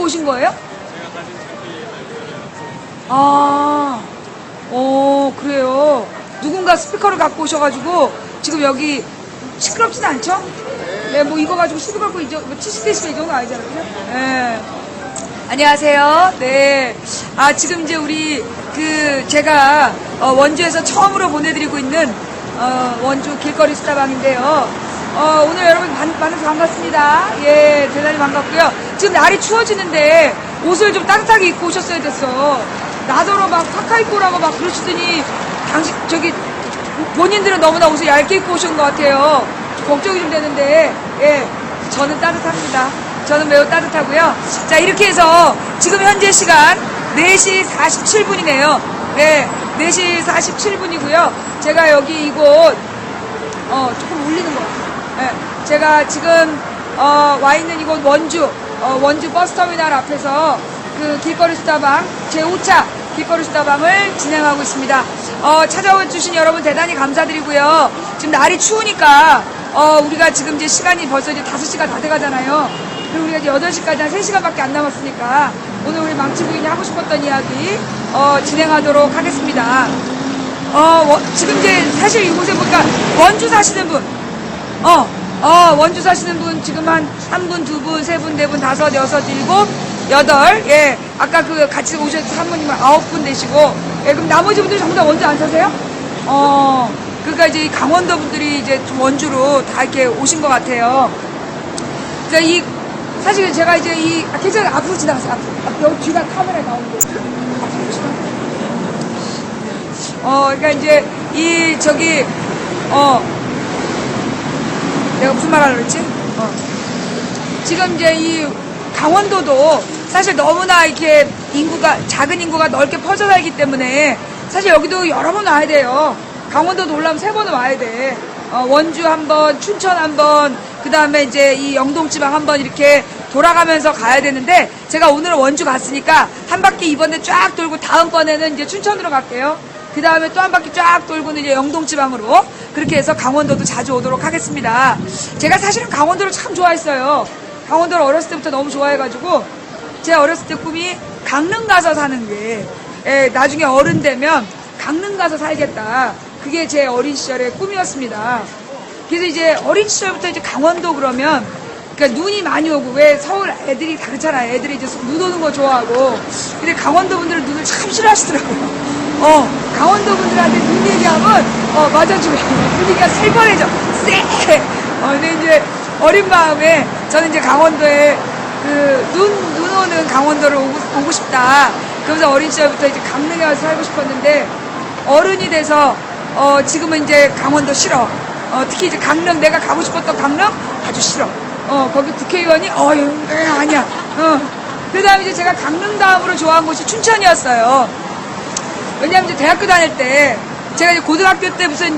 오신 거예요? 아, 그래요. 누군가 스피커를 갖고 오셔가지고 지금 여기 시끄럽진 않죠? 네, 뭐 이거 가지고 시도 갖고 이제 뭐 70데시벨 이 정도 아니잖아요, 그죠? 네. 안녕하세요. 네. 지금 이제 우리 제가 원주에서 처음으로 보내드리고 있는 원주 길거리 수다방인데요. 오늘 여러분 만나서 반갑습니다. 예, 대단히 반갑고요. 지금 날이 추워지는데 옷을 좀 따뜻하게 입고 오셨어야 됐어. 나더러 막 파카 입고 오라고 막 그러시더니 본인들은 너무나 옷을 얇게 입고 오신 것 같아요. 걱정이 좀 되는데, 예, 저는 따뜻합니다. 저는 매우 따뜻하고요. 자, 이렇게 해서 지금 현재 시간 4시 47분이네요. 네, 4시 47분이고요. 제가 여기 이곳, 조금 울리는 것 같아요. 네, 제가 지금, 와 있는 이곳 원주 버스터미널 앞에서 길거리 수다방 제5차 길거리 수다방을 진행하고 있습니다. 찾아와 주신 여러분 대단히 감사드리고요. 지금 날이 추우니까, 우리가 지금 이제 시간이 벌써 이제 5시가 다 돼가잖아요. 그리고 우리가 이제 8시까지 한 3시간밖에 안 남았으니까 오늘 우리 망치 부인이 하고 싶었던 이야기, 진행하도록 하겠습니다. 지금 이제 사실 이곳에 보니까 원주 사시는 분, 원주 사시는 분 지금 한 3분, 2분, 3분, 4분, 5, 6, 7, 8, 예. 아까 같이 오셨던 사모님은 9분 되시고, 예. 그럼 나머지 분들 전부 다 원주 안 사세요? 그러니까 이제 강원도 분들이 이제 좀 원주로 다 이렇게 오신 것 같아요. 그래서 사실 제가 이제 괜찮아요. 앞으로 지나가세요. 앞으로. 여기 뒤가 카메라에 나오는 거. 그러니까 이제 내가 무슨 말 하려고 했지? 지금 이제 이 강원도도 사실 너무나 이렇게 작은 인구가 넓게 퍼져 살기 때문에 사실 여기도 여러 번 와야 돼요. 강원도도 올라오면 3번은 와야 돼. 원주 한 번, 춘천 한 번, 그 다음에 이제 이 영동지방 한 번 이렇게 돌아가면서 가야 되는데, 제가 오늘은 원주 갔으니까 한 바퀴 이번에 쫙 돌고 다음번에는 이제 춘천으로 갈게요. 그 다음에 또 한 바퀴 쫙 돌고는 이제 영동지방으로, 그렇게 해서 강원도도 자주 오도록 하겠습니다. 제가 사실은 강원도를 참 좋아했어요. 강원도를 어렸을 때부터 너무 좋아해가지고, 제 어렸을 때 꿈이 강릉 가서 사는 게, 나중에 어른 되면 강릉 가서 살겠다. 그게 제 어린 시절의 꿈이었습니다. 그래서 이제 어린 시절부터 이제 강원도 그러면, 그러니까 눈이 많이 오고, 왜 서울 애들이 다 그렇잖아요. 애들이 이제 눈 오는 거 좋아하고. 근데 강원도 분들은 눈을 참 싫어하시더라고요. 강원도 분들한테 눈 얘기하면, 맞아주고, 분위기가 살벌해져. 쎄! 근데 이제 어린 마음에 저는 이제 강원도에 눈 오는 강원도를 오고 싶다. 그러면서 어린 시절부터 이제 강릉에 와서 살고 싶었는데, 어른이 돼서, 지금은 이제 강원도 싫어. 특히 이제 강릉, 내가 가고 싶었던 강릉? 아주 싫어. 거기 국회의원이, 아니야. 그 다음에 이제 제가 강릉 다음으로 좋아한 곳이 춘천이었어요. 왜냐면 이제 대학교 다닐 때, 제가 이제 고등학교 때 무슨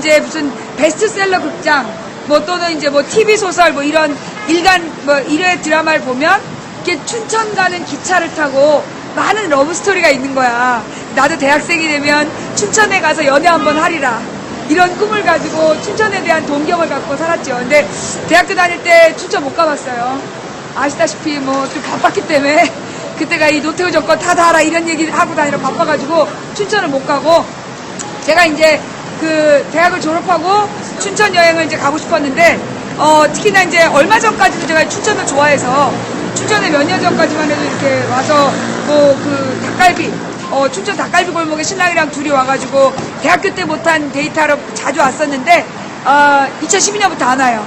베스트셀러 극장, 또는 이제 TV 소설, 이런 일회 드라마를 보면, 이렇게 춘천 가는 기차를 타고 많은 러브스토리가 있는 거야. 나도 대학생이 되면 춘천에 가서 연애 한번 하리라. 이런 꿈을 가지고 춘천에 대한 동경을 갖고 살았죠. 근데 대학교 다닐 때 춘천 못 가봤어요. 아시다시피 좀 바빴기 때문에 그때가 이 노태우 정권 타다하라 이런 얘기를 하고 다니러 바빠가지고 춘천을 못 가고, 제가 이제 대학을 졸업하고 춘천 여행을 이제 가고 싶었는데, 특히나 이제 얼마 전까지도 제가 춘천을 좋아해서 춘천에 몇 년 전까지만 해도 이렇게 와서 닭갈비, 춘천 닭갈비 골목에 신랑이랑 둘이 와가지고 대학교 때 못한 데이트하러 자주 왔었는데, 2012년부터 안 와요.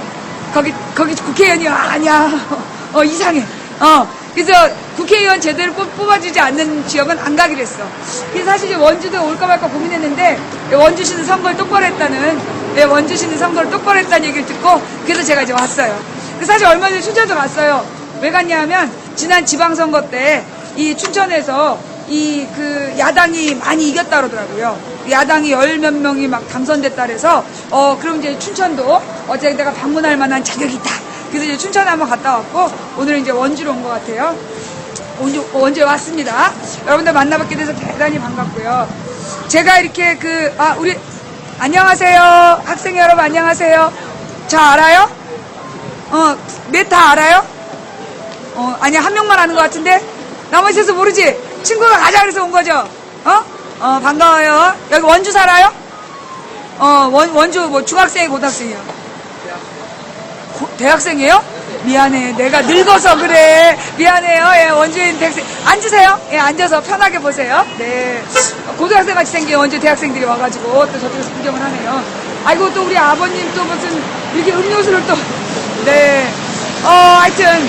거기 국회의원이 아니야. 이상해. 그래서 국회의원 제대로 뽑아주지 않는 지역은 안 가기로 했어. 그래서 사실 이제 원주도 올까 말까 고민했는데, 원주시는 선거를 똑바로 했다는 얘기를 듣고, 그래서 제가 이제 왔어요. 사실 얼마 전에 춘천도 갔어요. 왜 갔냐면, 지난 지방선거 때 이 춘천에서 야당이 많이 이겼다 그러더라고요. 야당이 10몇 명이 막 당선됐다 그래서, 그럼 이제 춘천도 어제 내가 방문할 만한 자격이 있다. 그래서 이제 춘천에 한번 갔다 왔고, 오늘 이제 원주로 온 것 같아요. 원주에 왔습니다. 여러분들 만나뵙게 돼서 대단히 반갑고요. 제가 이렇게 안녕하세요. 학생 여러분 안녕하세요. 저 알아요? 몇 다 알아요? 아니야, 한 명만 아는 것 같은데? 나머지 있어서 모르지? 친구가 가자 그래서 온 거죠? 반가워요. 여기 원주 살아요? 원주 뭐 중학생이 고등학생이요? 대학생이에요? 미안해. 내가 늙어서 그래. 미안해요. 예, 원주인 대학생. 앉으세요. 예, 앉아서 편하게 보세요. 네. 고등학생 같이 생긴 원주 대학생들이 와가지고 또 저쪽에서 구경을 하네요. 아이고, 또 우리 아버님 또 무슨 이렇게 음료수를 또. 네. 하여튼,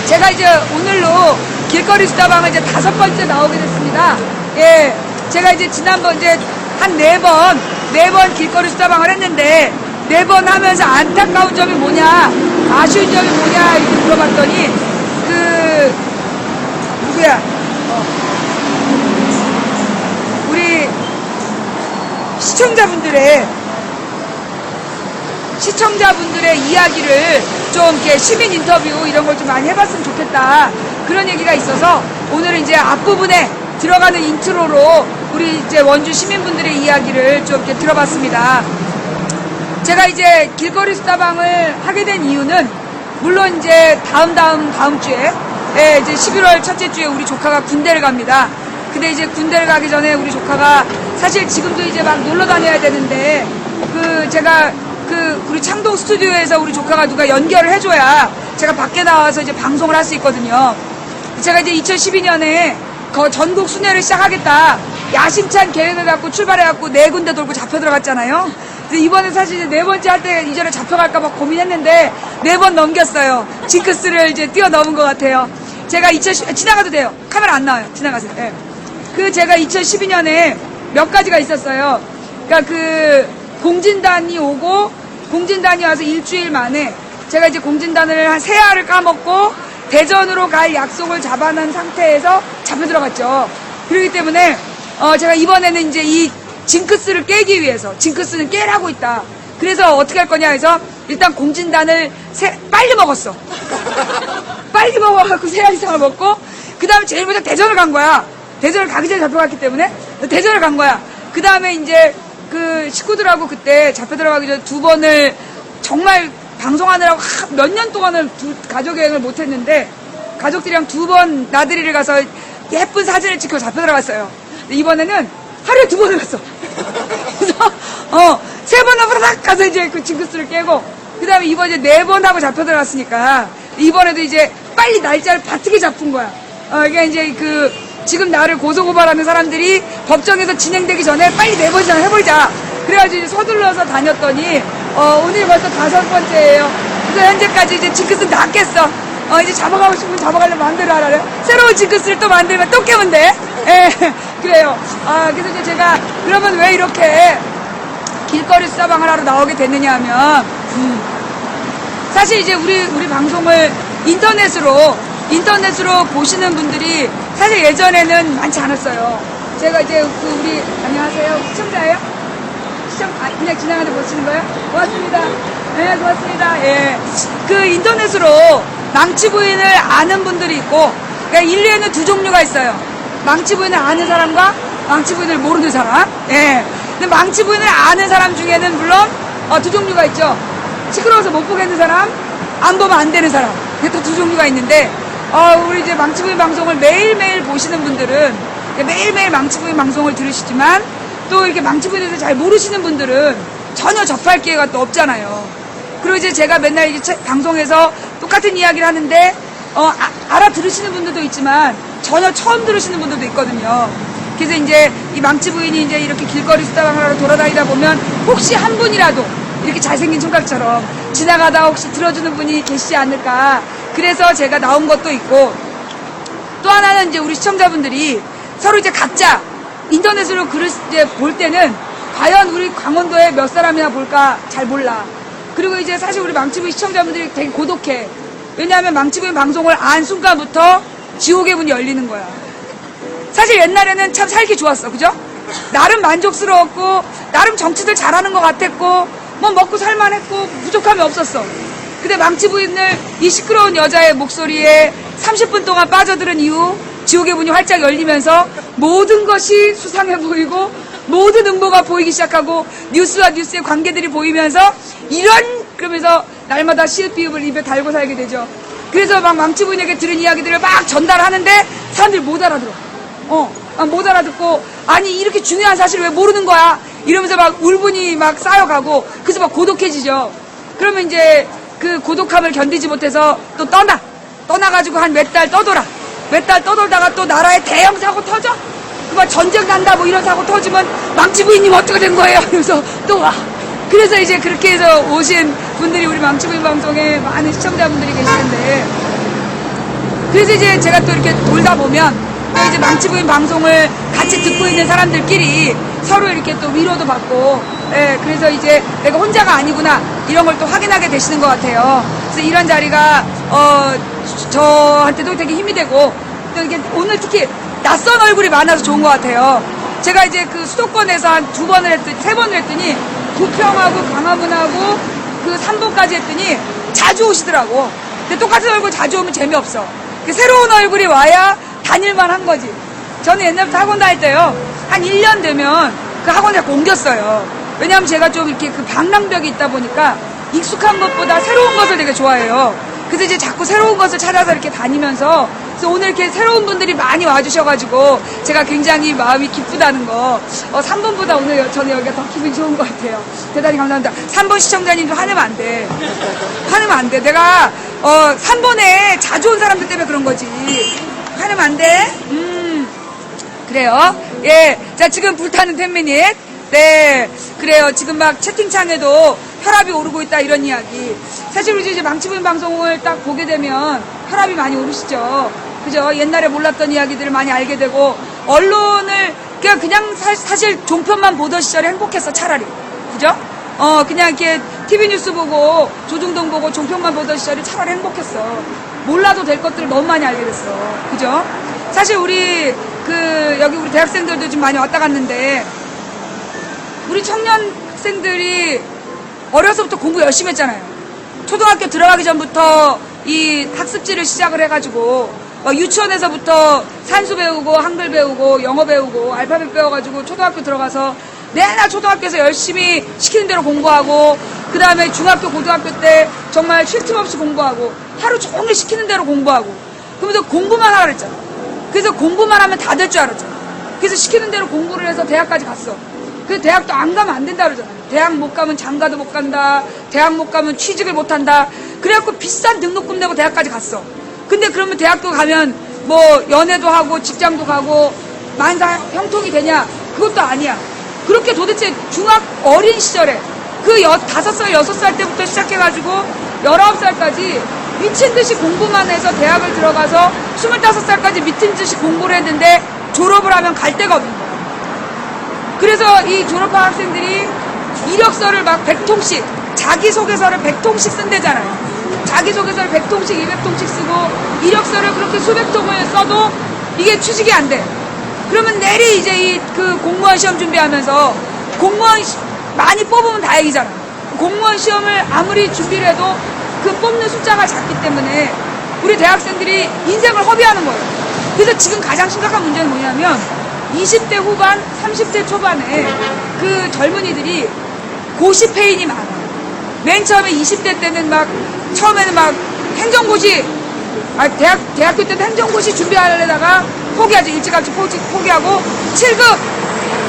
제가 이제 오늘로 길거리 수다방을 이제 5번째 나오게 됐습니다. 예. 제가 이제 지난번 이제 한 4번 길거리 수다방을 했는데, 4번 하면서 안타까운 점이 뭐냐, 아쉬운 점이 뭐냐, 이렇게 물어봤더니, 누구야? 우리 시청자분들의 이야기를 좀 이렇게 시민 인터뷰 이런 걸 좀 많이 해봤으면 좋겠다. 그런 얘기가 있어서 오늘은 이제 앞부분에 들어가는 인트로로 우리 이제 원주 시민분들의 이야기를 좀 이렇게 들어봤습니다. 제가 이제 길거리 수다방을 하게 된 이유는 물론 이제 다음 주에 이제 11월 첫째 주에 우리 조카가 군대를 갑니다. 근데 이제 군대를 가기 전에 우리 조카가 사실 지금도 이제 막 놀러 다녀야 되는데 제가 우리 창동 스튜디오에서 우리 조카가 누가 연결을 해줘야 제가 밖에 나와서 이제 방송을 할 수 있거든요. 제가 이제 2012년에 전국 순회를 시작하겠다 야심찬 계획을 갖고 출발해갖고 4군데 돌고 잡혀 들어갔잖아요. 근데 이번에 사실 이제 4번째 할 때 이전에 잡혀갈까 막 고민했는데 4번 넘겼어요. 징크스를 이제 뛰어넘은 것 같아요. 제가 지나가도 돼요. 카메라 안 나와요. 지나가세요. 네. 제가 2012년에 몇 가지가 있었어요. 그러니까 공진단이 와서 일주일 만에 제가 이제 공진단을 한 3알을 까먹고 대전으로 갈 약속을 잡아놓은 상태에서 잡혀 들어갔죠. 그렇기 때문에 제가 이번에는 이제 이 징크스를 깨기 위해서, 징크스는 깨라고 있다. 그래서 어떻게 할 거냐 해서 일단 공진단을 빨리 먹었어. 빨리 먹어갖고 3알 이상을 먹고 그 다음에 제일 먼저 대전을 간 거야. 대전을 가기 전에 잡혀갔기 때문에 대전을 간 거야. 그 다음에 이제 식구들하고 그때 잡혀 들어가기 전에 2번을 정말 방송하느라고 몇 년 동안을 가족 여행을 못했는데 가족들이랑 2번 나들이를 가서 예쁜 사진을 찍고 잡혀 들어갔어요. 근데 이번에는 하루에 2번을 갔어. 그래서 3번을 후다닥 가서 이제 그 징크스를 깨고 그 다음에 이번 이제 4번 하고 잡혀 들어갔으니까 이번에도 이제 빨리 날짜를 바트게 잡은 거야. 이게 이제 지금 나를 고소고발하는 사람들이 법정에서 진행되기 전에 빨리 4번이나 해버리자. 그래가지고 이제 서둘러서 다녔더니 오늘 벌써 5번째예요. 그래서 현재까지 이제 징크스는 다 깼어. 이제 잡아가고 싶으면 잡아가려면 마음대로 하라래. 새로운 징크스를 또 만들면 또 깨면 돼. 예, 그래요. 그래서 이제 제가 그러면 왜 이렇게 길거리 수다방을 하러 나오게 됐느냐 하면 사실 이제 우리 방송을 인터넷으로 보시는 분들이 사실 예전에는 많지 않았어요. 제가 이제 우리 안녕하세요. 시청자예요? 그냥 지나가는데 보시는 거예요? 고맙습니다. 네, 고맙습니다. 예. 인터넷으로 망치 부인을 아는 분들이 있고, 그러니까 인류에는 2 종류가 있어요. 망치 부인을 아는 사람과 망치 부인을 모르는 사람. 예. 근데 망치 부인을 아는 사람 중에는 물론 2 종류가 있죠. 시끄러워서 못 보겠는 사람, 안 보면 안 되는 사람. 이게 또 2 종류가 있는데, 우리 이제 망치 부인 방송을 매일매일 보시는 분들은 매일매일 망치 부인 방송을 들으시지만 또 이렇게 망치 부인에 대해서 잘 모르시는 분들은 전혀 접할 기회가 또 없잖아요. 그리고 이제 제가 맨날 이제 방송에서 똑같은 이야기를 하는데 알아들으시는 분들도 있지만 전혀 처음 들으시는 분들도 있거든요. 그래서 이제 이 망치 부인이 이제 이렇게 길거리 수다방을 하러 돌아다니다 보면 혹시 한 분이라도 이렇게 잘생긴 총각처럼 지나가다 혹시 들어주는 분이 계시지 않을까. 그래서 제가 나온 것도 있고, 또 하나는 이제 우리 시청자분들이 서로 이제 각자 인터넷으로 글을 이제 볼 때는 과연 우리 강원도에 몇 사람이나 볼까 잘 몰라. 그리고 이제 사실 우리 망치부인 시청자분들이 되게 고독해. 왜냐하면 망치부인 방송을 안 순간부터 지옥의 문이 열리는 거야. 사실 옛날에는 참 살기 좋았어. 그죠? 나름 만족스러웠고, 나름 정치들 잘하는 것 같았고, 뭐 먹고 살만했고, 부족함이 없었어. 근데 망치부인을 이 시끄러운 여자의 목소리에 30분 동안 빠져들은 이후 지옥의 문이 활짝 열리면서 모든 것이 수상해 보이고 모든 음모가 보이기 시작하고 뉴스와 뉴스의 관계들이 보이면서 그러면서 날마다 시읒 비읍을 입에 달고 살게 되죠. 그래서 막 망치부인에게 들은 이야기들을 막 전달하는데 사람들이 못 알아들어. 못 알아듣고, 아니, 이렇게 중요한 사실을 왜 모르는 거야? 이러면서 막 울분이 막 쌓여가고, 그래서 막 고독해지죠. 그러면 이제 그 고독함을 견디지 못해서 또 떠나가지고 한 몇 달 떠돌아. 몇 달 떠돌다가 또 나라에 대형 사고 터져? 막 전쟁 난다 뭐 이런 사고 터지면 망치 부인님 어떻게 된 거예요? 그래서 또 와. 그래서 이제 그렇게 해서 오신 분들이 우리 망치 부인 방송에 많은 시청자분들이 계시는데, 그래서 이제 제가 또 이렇게 돌다 보면 또 이제 망치 부인 방송을 같이 듣고 있는 사람들끼리 서로 이렇게 또 위로도 받고, 예, 그래서 이제 내가 혼자가 아니구나 이런 걸 또 확인하게 되시는 것 같아요. 그래서 이런 자리가 저한테도 되게 힘이 되고, 또 이게 오늘 특히 낯선 얼굴이 많아서 좋은 것 같아요. 제가 이제 그 수도권에서 한 3번을 했더니 부평하고 광화문하고 그 3번까지 했더니 자주 오시더라고. 근데 똑같은 얼굴 자주 오면 재미없어. 새로운 얼굴이 와야 다닐만 한 거지. 저는 옛날부터 학원 다닐 때요, 한 1년 되면 그 학원에 옮겼어요. 왜냐하면 제가 좀 이렇게 그 방랑벽이 있다 보니까 익숙한 것보다 새로운 것을 되게 좋아해요. 그래서 이제 자꾸 새로운 것을 찾아서 이렇게 다니면서, 그래서 오늘 이렇게 새로운 분들이 많이 와주셔가지고 제가 굉장히 마음이 기쁘다는 거. 3번보다 오늘 저는 여기가 더 기분이 좋은 것 같아요. 대단히 감사합니다. 3번 시청자님도 화내면 안 돼. 화내면 안 돼. 내가 3번에 자주 온 사람들 때문에 그런 거지. 화내면 안 돼. 그래요. 예. 자, 지금 불타는 텐미닛. 네. 그래요. 지금 막 채팅창에도 혈압이 오르고 있다 이런 이야기. 사실 우리 이제 망치부인 방송을 딱 보게 되면 혈압이 많이 오르시죠. 그죠? 옛날에 몰랐던 이야기들을 많이 알게 되고, 언론을 그냥 사실 종편만 보던 시절에 행복했어, 차라리. 그죠? 그냥 이렇게 TV 뉴스 보고 조중동 보고 종편만 보던 시절이 차라리 행복했어. 몰라도 될 것들을 너무 많이 알게 됐어. 그죠? 사실 우리 여기 우리 대학생들도 좀 많이 왔다 갔는데, 우리 청년 학생들이 어려서부터 공부 열심히 했잖아요. 초등학교 들어가기 전부터 이 학습지를 시작을 해가지고 유치원에서부터 산수 배우고 한글 배우고 영어 배우고 알파벳 배워가지고 초등학교 들어가서 내나 초등학교에서 열심히 시키는 대로 공부하고, 그 다음에 중학교 고등학교 때 정말 쉴 틈 없이 공부하고 하루 종일 시키는 대로 공부하고, 그러면서 공부만 하라 그랬잖아. 그래서 공부만 하면 다 될 줄 알았잖아. 그래서 시키는 대로 공부를 해서 대학까지 갔어. 그 대학도 안 가면 안 된다 그러잖아요. 대학 못 가면 장가도 못 간다. 대학 못 가면 취직을 못 한다. 그래갖고 비싼 등록금 내고 대학까지 갔어. 근데 그러면 대학도 가면 뭐 연애도 하고 직장도 가고 만사 형통이 되냐? 그것도 아니야. 그렇게 도대체 어린 시절에 그 5살, 6살 때부터 시작해가지고 19살까지 미친 듯이 공부만 해서 대학을 들어가서 25살까지 미친 듯이 공부를 했는데 졸업을 하면 갈 데가 없는 거야. 그래서 이 졸업한 학생들이 이력서를 막 100통씩, 자기소개서를 100통씩 쓴대잖아요. 자기소개서를 100통씩, 200통씩 쓰고 이력서를 그렇게 수백 통을 써도 이게 취직이 안 돼. 그러면 내리 이제 그 공무원 시험 준비하면서 공무원 많이 뽑으면 다행이잖아. 공무원 시험을 아무리 준비를 해도 그 뽑는 숫자가 작기 때문에 우리 대학생들이 인생을 허비하는 거예요. 그래서 지금 가장 심각한 문제는 뭐냐면 20대 후반, 30대 초반에 그 젊은이들이 고시페인이 많아. 맨 처음에 20대 때는 처음에는 행정고시, 대학교 때도 행정고시 준비하려다가 포기하죠. 일찌감치 포기하고, 7급,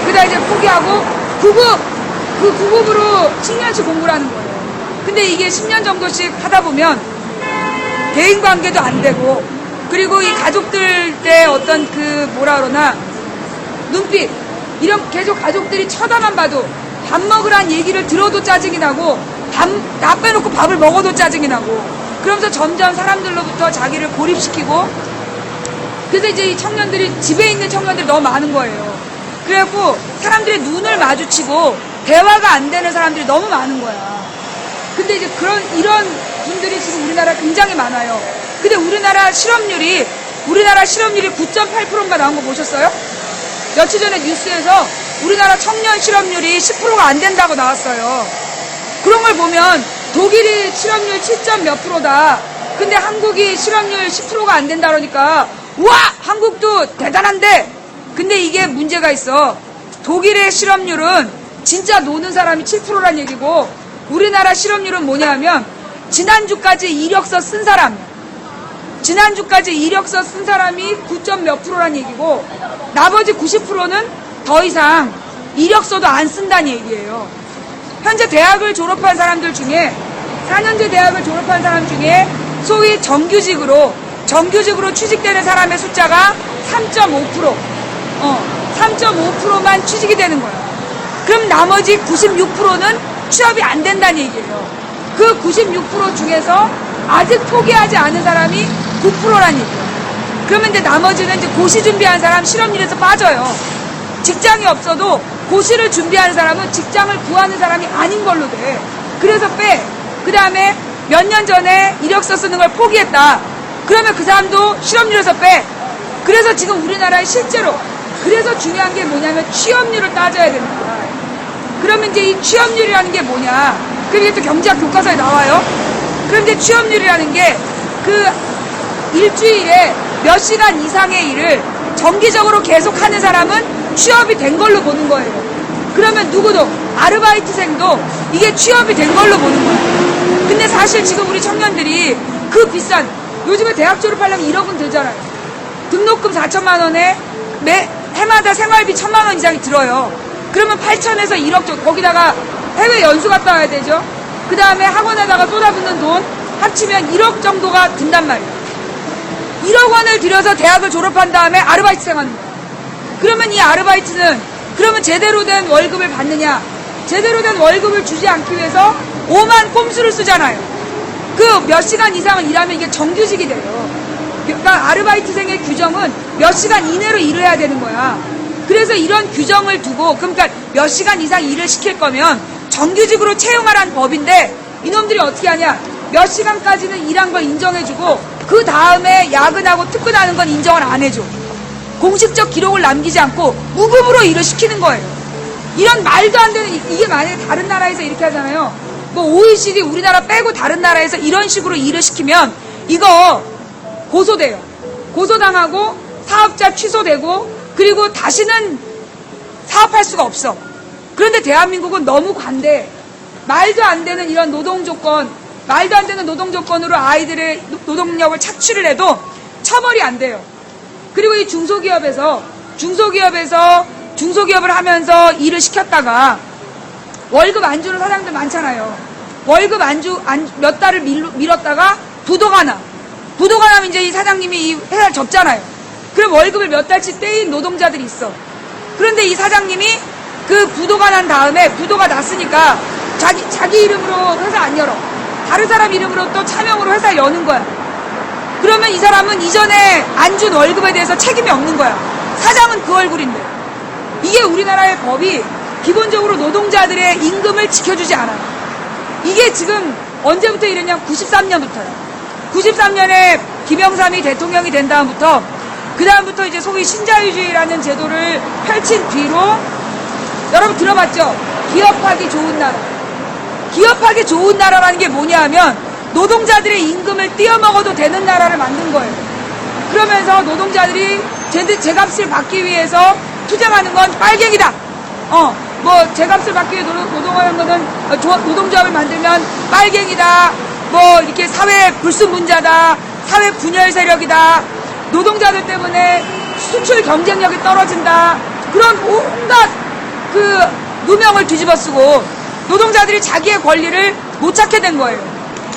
그 다음에 이제 포기하고, 9급, 그 9급으로 10년씩 공부를 하는 거예요. 근데 이게 10년 정도씩 하다 보면 대인관계도 안 되고, 그리고 이 가족들의 어떤 눈빛, 이런 계속 가족들이 쳐다만 봐도 밥 먹으란 얘기를 들어도 짜증이 나고, 나 빼놓고 밥을 먹어도 짜증이 나고, 그러면서 점점 사람들로부터 자기를 고립시키고, 그래서 이제 이 청년들이, 집에 있는 청년들이 너무 많은 거예요. 그래갖고 사람들이 눈을 마주치고 대화가 안 되는 사람들이 너무 많은 거야. 근데 이제 이런 분들이 지금 우리나라에 굉장히 많아요. 근데 우리나라 실업률이 9.8%인가 나온 거 보셨어요? 며칠 전에 뉴스에서 우리나라 청년 실업률이 10%가 안 된다고 나왔어요. 그런 걸 보면 독일이 실업률 7점 몇 %다. 근데 한국이 실업률 10%가 안 된다 그러니까 우와! 한국도 대단한데! 근데 이게 문제가 있어. 독일의 실업률은 진짜 노는 사람이 7%란 얘기고, 우리나라 실업률은 뭐냐 하면 지난주까지 이력서 쓴 사람, 지난주까지 이력서 쓴 사람이 9점 몇 프로란 얘기고 나머지 90%는 더 이상 이력서도 안 쓴다는 얘기예요. 현재 대학을 졸업한 사람들 중에 4년제 대학을 졸업한 사람 중에 소위 정규직으로 취직되는 사람의 숫자가 3.5%, 3.5%만 취직이 되는 거예요. 그럼 나머지 96%는 취업이 안 된다는 얘기예요. 그 96% 중에서 아직 포기하지 않은 사람이 9%라는 얘기예요. 그러면 이제 나머지는 이제 고시 준비한 사람 실업률에서 빠져요. 직장이 없어도 고시를 준비하는 사람은 직장을 구하는 사람이 아닌 걸로 돼. 그래서 빼. 그 다음에 몇 년 전에 이력서 쓰는 걸 포기했다. 그러면 그 사람도 실업률에서 빼. 그래서 지금 우리나라에 실제로 그래서 중요한 게 뭐냐면 취업률을 따져야 된다. 그러면 이제 이 취업률이라는 게 뭐냐. 그럼 이게 또 경제학 교과서에 나와요. 그럼 이제 취업률이라는 게 그 일주일에 몇 시간 이상의 일을 정기적으로 계속하는 사람은 취업이 된 걸로 보는 거예요. 그러면 누구도 아르바이트생도 이게 취업이 된 걸로 보는 거예요. 근데 사실 지금 우리 청년들이 그 비싼 요즘에 대학 졸업하려면 1억은 들잖아요. 등록금 4천만 원에 해마다 생활비 1,000만 원 이상이 들어요. 그러면 8천에서 1억 정도 거기다가 해외 연수 갔다 와야 되죠. 그 다음에 학원에다가 쏟아붓는 돈 합치면 1억 정도가 든단 말이에요. 1억 원을 들여서 대학을 졸업한 다음에 아르바이트생 하는 거예요. 그러면 이 아르바이트는 그러면 제대로 된 월급을 받느냐? 제대로 된 월급을 주지 않기 위해서 오만 꼼수를 쓰잖아요. 그 몇 시간 이상을 일하면 이게 정규직이 돼요. 그러니까 아르바이트생의 규정은 몇 시간 이내로 일을 해야 되는 거야. 그래서 이런 규정을 두고 그러니까 몇 시간 이상 일을 시킬 거면 정규직으로 채용하라는 법인데 이놈들이 어떻게 하냐? 몇 시간까지는 일한 걸 인정해주고 그 다음에 야근하고 특근하는 건 인정을 안 해줘. 공식적 기록을 남기지 않고 무급으로 일을 시키는 거예요. 이런 말도 안 되는 이게 만약에 다른 나라에서 이렇게 하잖아요. 뭐 OECD 우리나라 빼고 다른 나라에서 이런 식으로 일을 시키면 이거 고소돼요. 고소당하고 사업자 취소되고 그리고 다시는 사업할 수가 없어. 그런데 대한민국은 너무 관대해. 말도 안 되는 이런 노동조건 말도 안 되는 노동조건으로 아이들의 노동력을 착취를 해도 처벌이 안 돼요. 그리고 이 중소기업을 하면서 일을 시켰다가 월급 안 주는 사장들 많잖아요. 월급 몇 달을 미뤘다가 부도가 나면 이제 이 사장님이 이 회사를 접잖아요. 그럼 월급을 몇 달치 떼인 노동자들이 있어. 그런데 이 사장님이 그 부도가 난 다음에 부도가 났으니까 자기 이름으로 회사 안 열어. 다른 사람 이름으로 또 차명으로 회사를 여는 거야. 그러면 이 사람은 이전에 안 준 월급에 대해서 책임이 없는 거야. 사장은 그 얼굴인데. 이게 우리나라의 법이 기본적으로 노동자들의 임금을 지켜주지 않아요. 이게 지금 언제부터 이랬냐? 93년부터요. 93년에 김영삼이 대통령이 된 다음부터 그 다음부터 이제 소위 신자유주의라는 제도를 펼친 뒤로 여러분 들어봤죠? 기업하기 좋은 나라. 기업하기 좋은 나라라는 게 뭐냐 하면 노동자들의 임금을 띄어먹어도 되는 나라를 만든 거예요. 그러면서 노동자들이 제값을 받기 위해서 투쟁하는 건 빨갱이다. 뭐 제값을 받기 위해 노동하는 거는 노동조합을 만들면 빨갱이다. 뭐 이렇게 사회 불순분자다. 사회 분열 세력이다. 노동자들 때문에 수출 경쟁력이 떨어진다. 그런 온갖 그 누명을 뒤집어쓰고 노동자들이 자기의 권리를 못 찾게 된 거예요.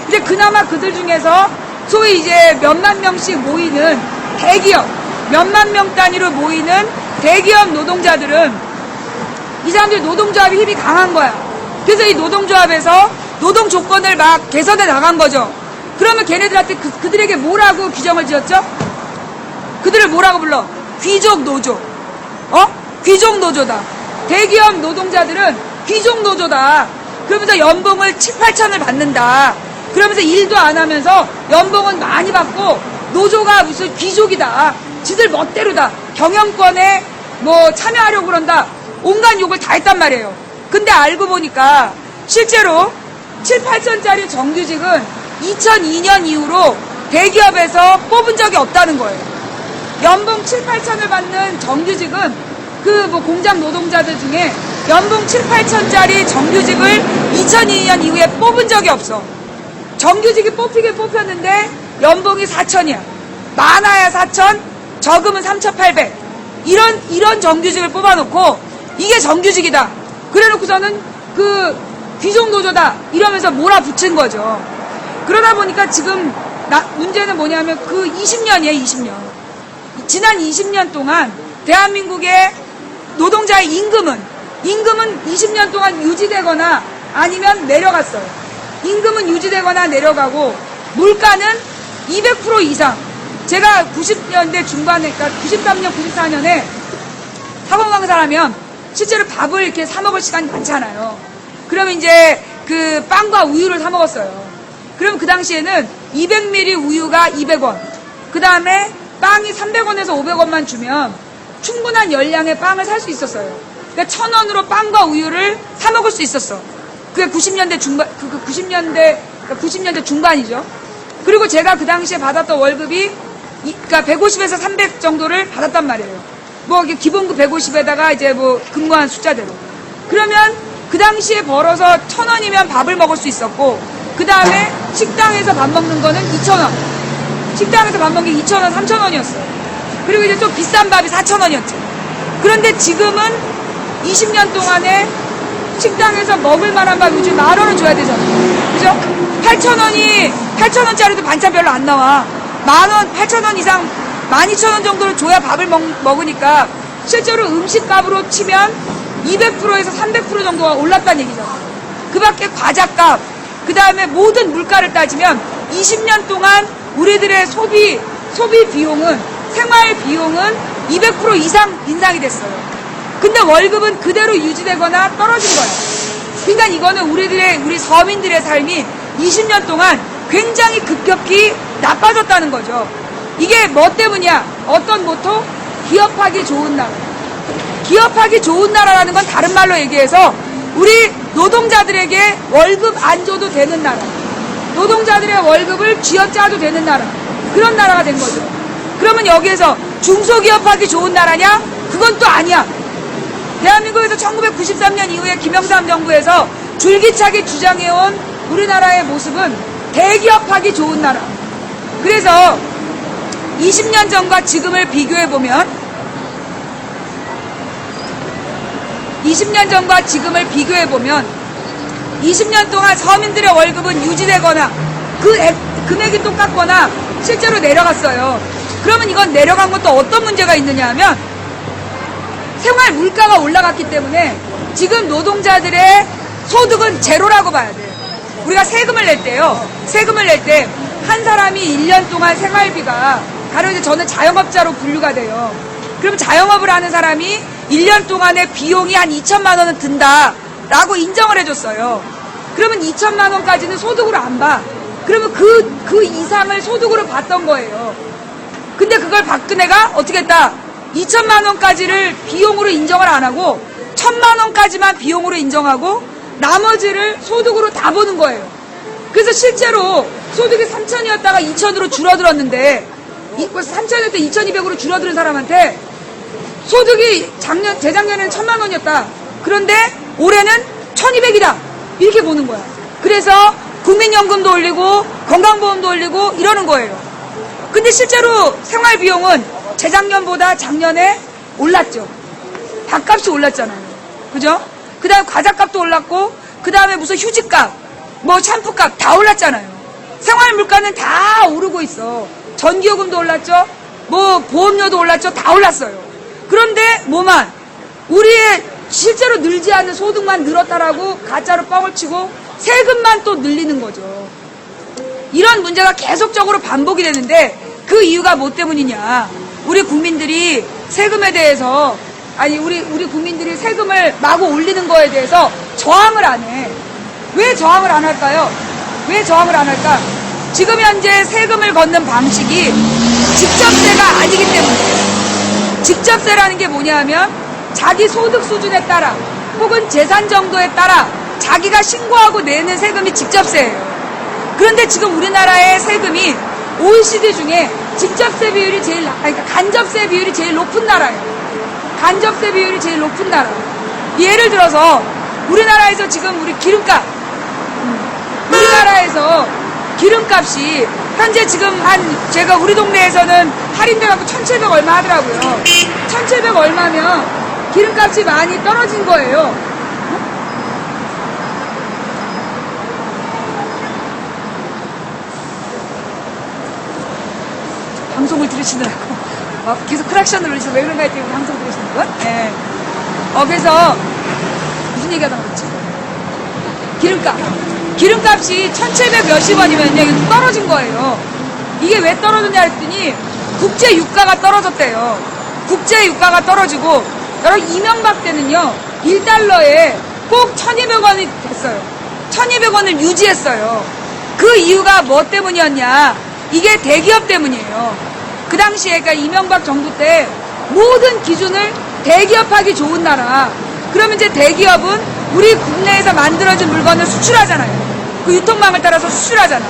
근데 그나마 그들 중에서 소위 이제 몇만 명씩 모이는 대기업, 몇만 명 단위로 모이는 대기업 노동자들은 이 사람들이 노동조합이 힘이 강한 거야. 그래서 이 노동조합에서 노동 조건을 막 개선해 나간 거죠. 그러면 걔네들한테 그들에게 뭐라고 규정을 지었죠? 그들을 뭐라고 불러? 귀족 노조. 귀족 노조다. 대기업 노동자들은 귀족 노조다. 그러면서 연봉을 7, 8천을 받는다. 그러면서 일도 안 하면서 연봉은 많이 받고 노조가 무슨 귀족이다. 지들 멋대로다. 경영권에 뭐 참여하려고 그런다. 온갖 욕을 다 했단 말이에요. 근데 알고 보니까 실제로 7, 8천짜리 정규직은 2002년 이후로 대기업에서 뽑은 적이 없다는 거예요. 연봉 7, 8천을 받는 정규직은 그 뭐 공장 노동자들 중에 연봉 7, 8천짜리 정규직을 2002년 이후에 뽑은 적이 없어. 정규직이 뽑히긴 뽑혔는데 연봉이 4천이야. 많아야 4,000, 적으면 3,800. 이런 정규직을 뽑아놓고 이게 정규직이다. 그래놓고서는 그 귀족노조다 이러면서 몰아붙인 거죠. 그러다 보니까 지금 문제는 뭐냐면 그 20년이에요, 20년. 지난 20년 동안 대한민국의 노동자의 임금은 20년 동안 유지되거나 아니면 내려갔어요. 임금은 유지되거나 내려가고 물가는 200% 이상. 제가 90년대 중반에, 그러니까 93년, 94년에 학원 강사라면 실제로 밥을 이렇게 사 먹을 시간이 많잖아요. 그러면 이제 그 빵과 우유를 사 먹었어요. 그럼 그 당시에는 200ml 우유가 200원. 그 다음에 빵이 300원에서 500원만 주면 충분한 열량의 빵을 살 수 있었어요. 그러니까 1,000원으로 빵과 우유를 사 먹을 수 있었어. 그게 90년대 중반, 90년대 중반이죠. 그리고 제가 그 당시에 받았던 월급이 그러니까 150에서 300 정도를 받았단 말이에요. 뭐 기본급 150에다가 이제 뭐 근무한 숫자대로. 그러면 그 당시에 벌어서 1,000원이면 밥을 먹을 수 있었고, 그 다음에 식당에서 밥 먹는 거는 2,000원. 식당에서 밥 먹는 게 2,000원, 3,000원이었어요. 그리고 이제 좀 비싼 밥이 4,000원이었죠. 그런데 지금은 20년 동안에 식당에서 먹을 만한 밥 요즘 10,000원은 줘야 되잖아요. 그죠? 8,000원짜리도 반찬 별로 안 나와. 10,000원, 8,000원 이상, 12,000원 정도를 줘야 밥을 먹으니까 실제로 음식값으로 치면 200%에서 300% 정도가 올랐다는 얘기잖아요. 그 밖에 과자값, 그 다음에 모든 물가를 따지면 20년 동안 우리들의 소비 비용은, 생활 비용은 200% 이상 인상이 됐어요. 근데 월급은 그대로 유지되거나 떨어진 거예요. 그러니까 이거는 우리 서민들의 삶이 20년 동안 굉장히 급격히 나빠졌다는 거죠. 이게 뭐 때문이야? 어떤 모토? 기업하기 좋은 나라. 기업하기 좋은 나라라는 건 다른 말로 얘기해서 우리 노동자들에게 월급 안 줘도 되는 나라. 노동자들의 월급을 쥐어짜도 되는 나라. 그런 나라가 된 거죠. 그러면 여기에서 중소기업하기 좋은 나라냐? 그건 또 아니야. 대한민국에서 1993년 이후에 김영삼 정부에서 줄기차게 주장해온 우리나라의 모습은 대기업하기 좋은 나라. 그래서 20년 전과 지금을 비교해보면 20년 동안 서민들의 월급은 유지되거나 금액이 똑같거나 실제로 내려갔어요. 그러면 이건 내려간 것도 어떤 문제가 있느냐 하면 생활 물가가 올라갔기 때문에 지금 노동자들의 소득은 제로라고 봐야 돼요. 우리가 세금을 낼 때요. 세금을 낼 때 한 사람이 1년 동안 생활비가, 가령 이제 저는 자영업자로 분류가 돼요. 그럼 자영업을 하는 사람이 1년 동안의 비용이 한 2천만 원은 든다라고 인정을 해줬어요. 그러면 2천만 원까지는 소득으로 안 봐. 그러면 그 이상을 소득으로 봤던 거예요. 근데 그걸 박근혜가 어떻게 했다? 2천만 원까지를 비용으로 인정을 안 하고 1,000만 원까지만 비용으로 인정하고 나머지를 소득으로 다 보는 거예요. 그래서 실제로 소득이 3,000이었다가 2,000으로 줄어들었는데 3,000이었다 2,200으로 줄어드는 사람한테 소득이 재작년에는 1,000만 원이었다. 그런데 올해는 1,200이다. 이렇게 보는 거야. 그래서 국민연금도 올리고 건강보험도 올리고 이러는 거예요. 근데 실제로 생활비용은 재작년보다 작년에 올랐죠. 밥값이 올랐잖아요. 그죠? 그 다음에 과자값도 올랐고, 그 다음에 무슨 휴지값, 뭐 샴푸값 다 올랐잖아요. 생활물가는 다 오르고 있어. 전기요금도 올랐죠. 뭐 보험료도 올랐죠. 다 올랐어요. 그런데 뭐만 우리의 실제로 늘지 않는 소득만 늘었다라고 가짜로 뻥을 치고 세금만 또 늘리는 거죠. 이런 문제가 계속적으로 반복이 되는데 그 이유가 뭐 때문이냐? 우리 국민들이 세금에 대해서, 아니 우리 국민들이 세금을 마구 올리는 거에 대해서 저항을 안 해. 왜 저항을 안 할까요? 왜 저항을 안 할까? 지금 현재 세금을 걷는 방식이 직접세가 아니기 때문이에요. 직접세라는 게 뭐냐 하면 자기 소득 수준에 따라 혹은 재산 정도에 따라 자기가 신고하고 내는 세금이 직접세예요. 그런데 지금 우리나라의 세금이 OECD 중에 직접세 비율이 그러니까 간접세 비율이 제일 높은 나라예요. 간접세 비율이 제일 높은 나라. 예를 들어서 우리나라에서 지금 우리 기름값, 우리나라에서 기름값이 현재 지금 제가 우리 동네에서는 할인돼갖고 1,700 얼마 하더라고요. 1,700 얼마면 기름값이 많이 떨어진 거예요. 방송을 들으시느라고 계속 크락션을 울리셔서 왜 그런가 했더니 방송 들으시는 건? 네. 그래서 무슨 얘기하다 그랬지? 기름값이 1,700 몇십 원이면요 이게 떨어진 거예요. 이게 왜 떨어졌냐 했더니 국제 유가가 떨어졌대요. 국제 유가가 떨어지고 여러분 이명박 때는요 1달러에 꼭 1,200원이 됐어요. 1,200원을 유지했어요. 그 이유가 뭐 때문이었냐? 이게 대기업 때문이에요. 그 당시에 그러니까 이명박 정부 때 모든 기준을 대기업하기 좋은 나라. 그러면 이제 대기업은 우리 국내에서 만들어진 물건을 수출하잖아요. 그 유통망을 따라서 수출하잖아.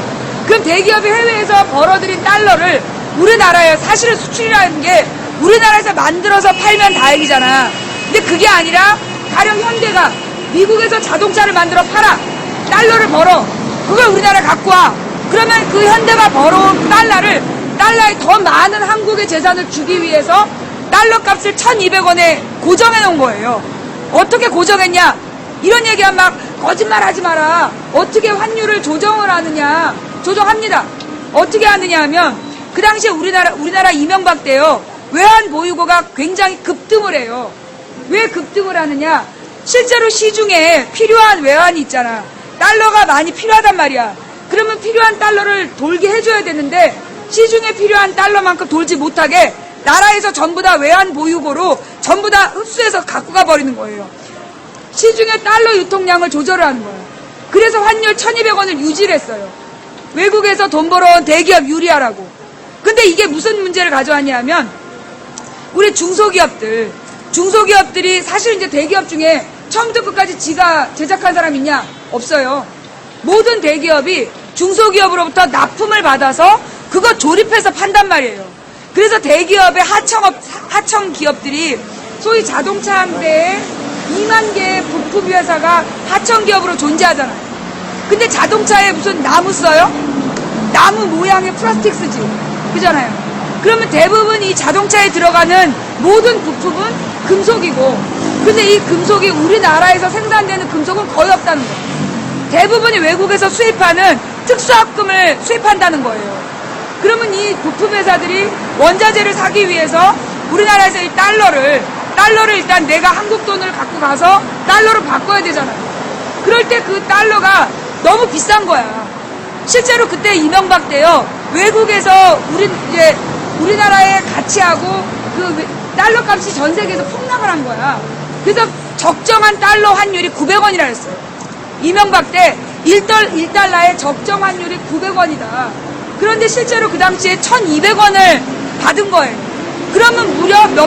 그럼 대기업이 해외에서 벌어들인 달러를 우리나라에 사실은 수출이라는 게 우리나라에서 만들어서 팔면 다행이잖아. 근데 그게 아니라 가령 현대가 미국에서 자동차를 만들어 팔아. 달러를 벌어. 그걸 우리나라에 갖고 와. 그러면 그 현대가 벌어온 달러에 더 많은 한국의 재산을 주기 위해서 달러 값을 1,200원에 고정해 놓은 거예요. 어떻게 고정했냐? 이런 얘기하면 막 거짓말 하지 마라. 어떻게 환율을 조정을 하느냐? 조정합니다. 어떻게 하느냐 하면 그 당시에 우리나라 이명박 때요. 외환 보유고가 굉장히 급등을 해요. 왜 급등을 하느냐? 실제로 시중에 필요한 외환이 있잖아. 달러가 많이 필요하단 말이야. 그러면 필요한 달러를 돌게 해줘야 되는데 시중에 필요한 달러만큼 돌지 못하게 나라에서 전부 다 외환 보유고로 전부 다 흡수해서 갖고 가버리는 거예요. 시중에 달러 유통량을 조절을 하는 거예요. 그래서 환율 1,200원을 유지를 했어요. 외국에서 돈 벌어온 대기업 유리하라고. 근데 이게 무슨 문제를 가져왔냐 하면 우리 중소기업들이 사실 이제 대기업 중에 처음부터 끝까지 지가 제작한 사람 있냐? 없어요. 모든 대기업이 중소기업으로부터 납품을 받아서 그거 조립해서 판단 말이에요. 그래서 대기업의 하청 기업들이 소위 자동차 한 대에 2만 개의 부품 회사가 하청 기업으로 존재하잖아요. 근데 자동차에 무슨 나무 써요? 나무 모양의 플라스틱 쓰지. 그잖아요. 그러면 대부분 이 자동차에 들어가는 모든 부품은 금속이고, 근데 이 금속이 우리나라에서 생산되는 금속은 거의 없다는 거예요. 대부분이 외국에서 수입하는 특수합금을 수입한다는 거예요. 그러면 이 부품 회사들이 원자재를 사기 위해서 우리나라에서 이 달러를 일단 내가 한국 돈을 갖고 가서 달러로 바꿔야 되잖아요. 그럴 때 그 달러가 너무 비싼 거야. 실제로 그때 이명박 때요. 외국에서 우리나라의 가치하고 그 달러 값이 전 세계에서 폭락을 한 거야. 그래서 적정한 달러 환율이 900원이라 했어요. 이명박 때 1달러의 적정 환율이 900원이다. 그런데 실제로 그 당시에 1,200원을 받은 거예요. 그러면 무려 몇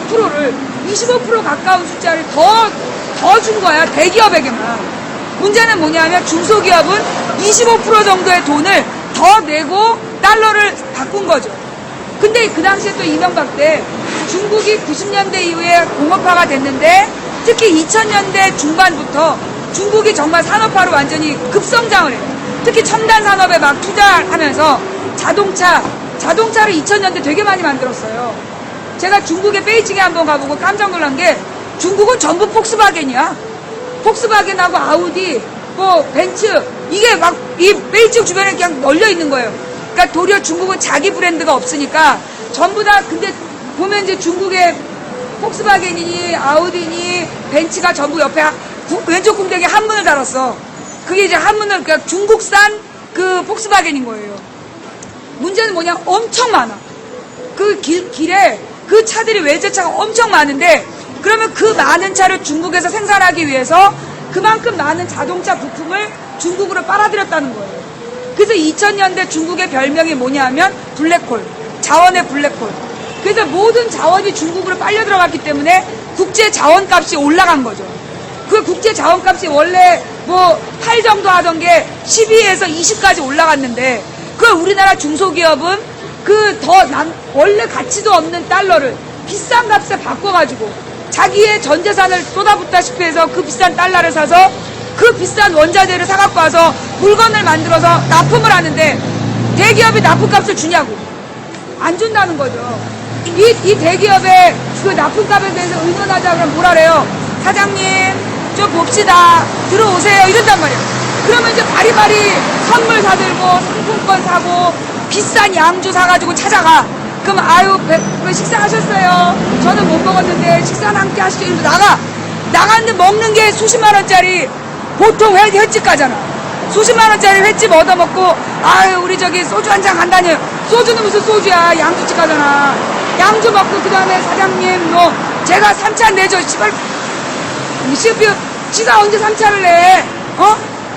프로를 25% 가까운 숫자를 더 준 거야. 대기업에게만. 문제는 뭐냐면 중소기업은 25% 정도의 돈을 더 내고 달러를 바꾼 거죠. 근데 그 당시에 또 이명박 때 중국이 90년대 이후에 공업화가 됐는데 특히 2000년대 중반부터 중국이 정말 산업화로 완전히 급성장을 해요. 특히 첨단 산업에 막 투자하면서 자동차를 2000년대 되게 많이 만들었어요. 제가 중국의 베이징에 한번 가보고 깜짝 놀란 게 중국은 전부 폭스바겐이야. 폭스바겐하고 아우디, 벤츠, 이게 막 이 베이징 주변에 그냥 널려 있는 거예요. 그러니까 도리어 중국은 자기 브랜드가 없으니까 전부 다 근데 보면 이제 중국의 폭스바겐이니 아우디니 벤츠가 전부 옆에 왼쪽 궁뎅이에 한문을 달았어. 그게 이제 한문을 그러니까 중국산 그 폭스바겐인 거예요. 문제는 뭐냐? 엄청 많아. 그 길에 그 차들이 외제차가 엄청 많은데 그러면 그 많은 차를 중국에서 생산하기 위해서 그만큼 많은 자동차 부품을 중국으로 빨아들였다는 거예요. 그래서 2000년대 중국의 별명이 뭐냐 하면 블랙홀, 자원의 블랙홀. 그래서 모든 자원이 중국으로 빨려 들어갔기 때문에 국제 자원값이 올라간 거죠. 그 국제 자원값이 원래 8 정도 하던 게 12에서 20까지 올라갔는데 그 우리나라 중소기업은 원래 가치도 없는 달러를 비싼 값에 바꿔가지고 자기의 전 재산을 쏟아붓다시피 해서 그 비싼 달러를 사서 그 비싼 원자재를 사갖고 와서 물건을 만들어서 납품을 하는데 대기업이 납품값을 주냐고. 안 준다는 거죠. 이 대기업의 그 납품값에 대해서 의논하자 그러면 뭐라 그래요? 사장님 좀 봅시다. 들어오세요. 이런단 말이에요. 그러면 이제 바리바리 선물 사들고 상품권 사고 비싼 양주 사가지고 찾아가. 그럼 아유 식사하셨어요? 저는 못 먹었는데 식사는 함께 하시죠. 이러면서 나갔는데 먹는 게 수십만 원짜리 보통 횟집 가잖아. 수십만 원짜리 횟집 얻어먹고 아유 우리 저기 소주 한잔 간다니. 소주는 무슨 소주야. 양주집 가잖아. 양주 먹고 그 다음에 사장님 뭐 제가 3차 내죠. 씨발 지가 언제 3차를 내?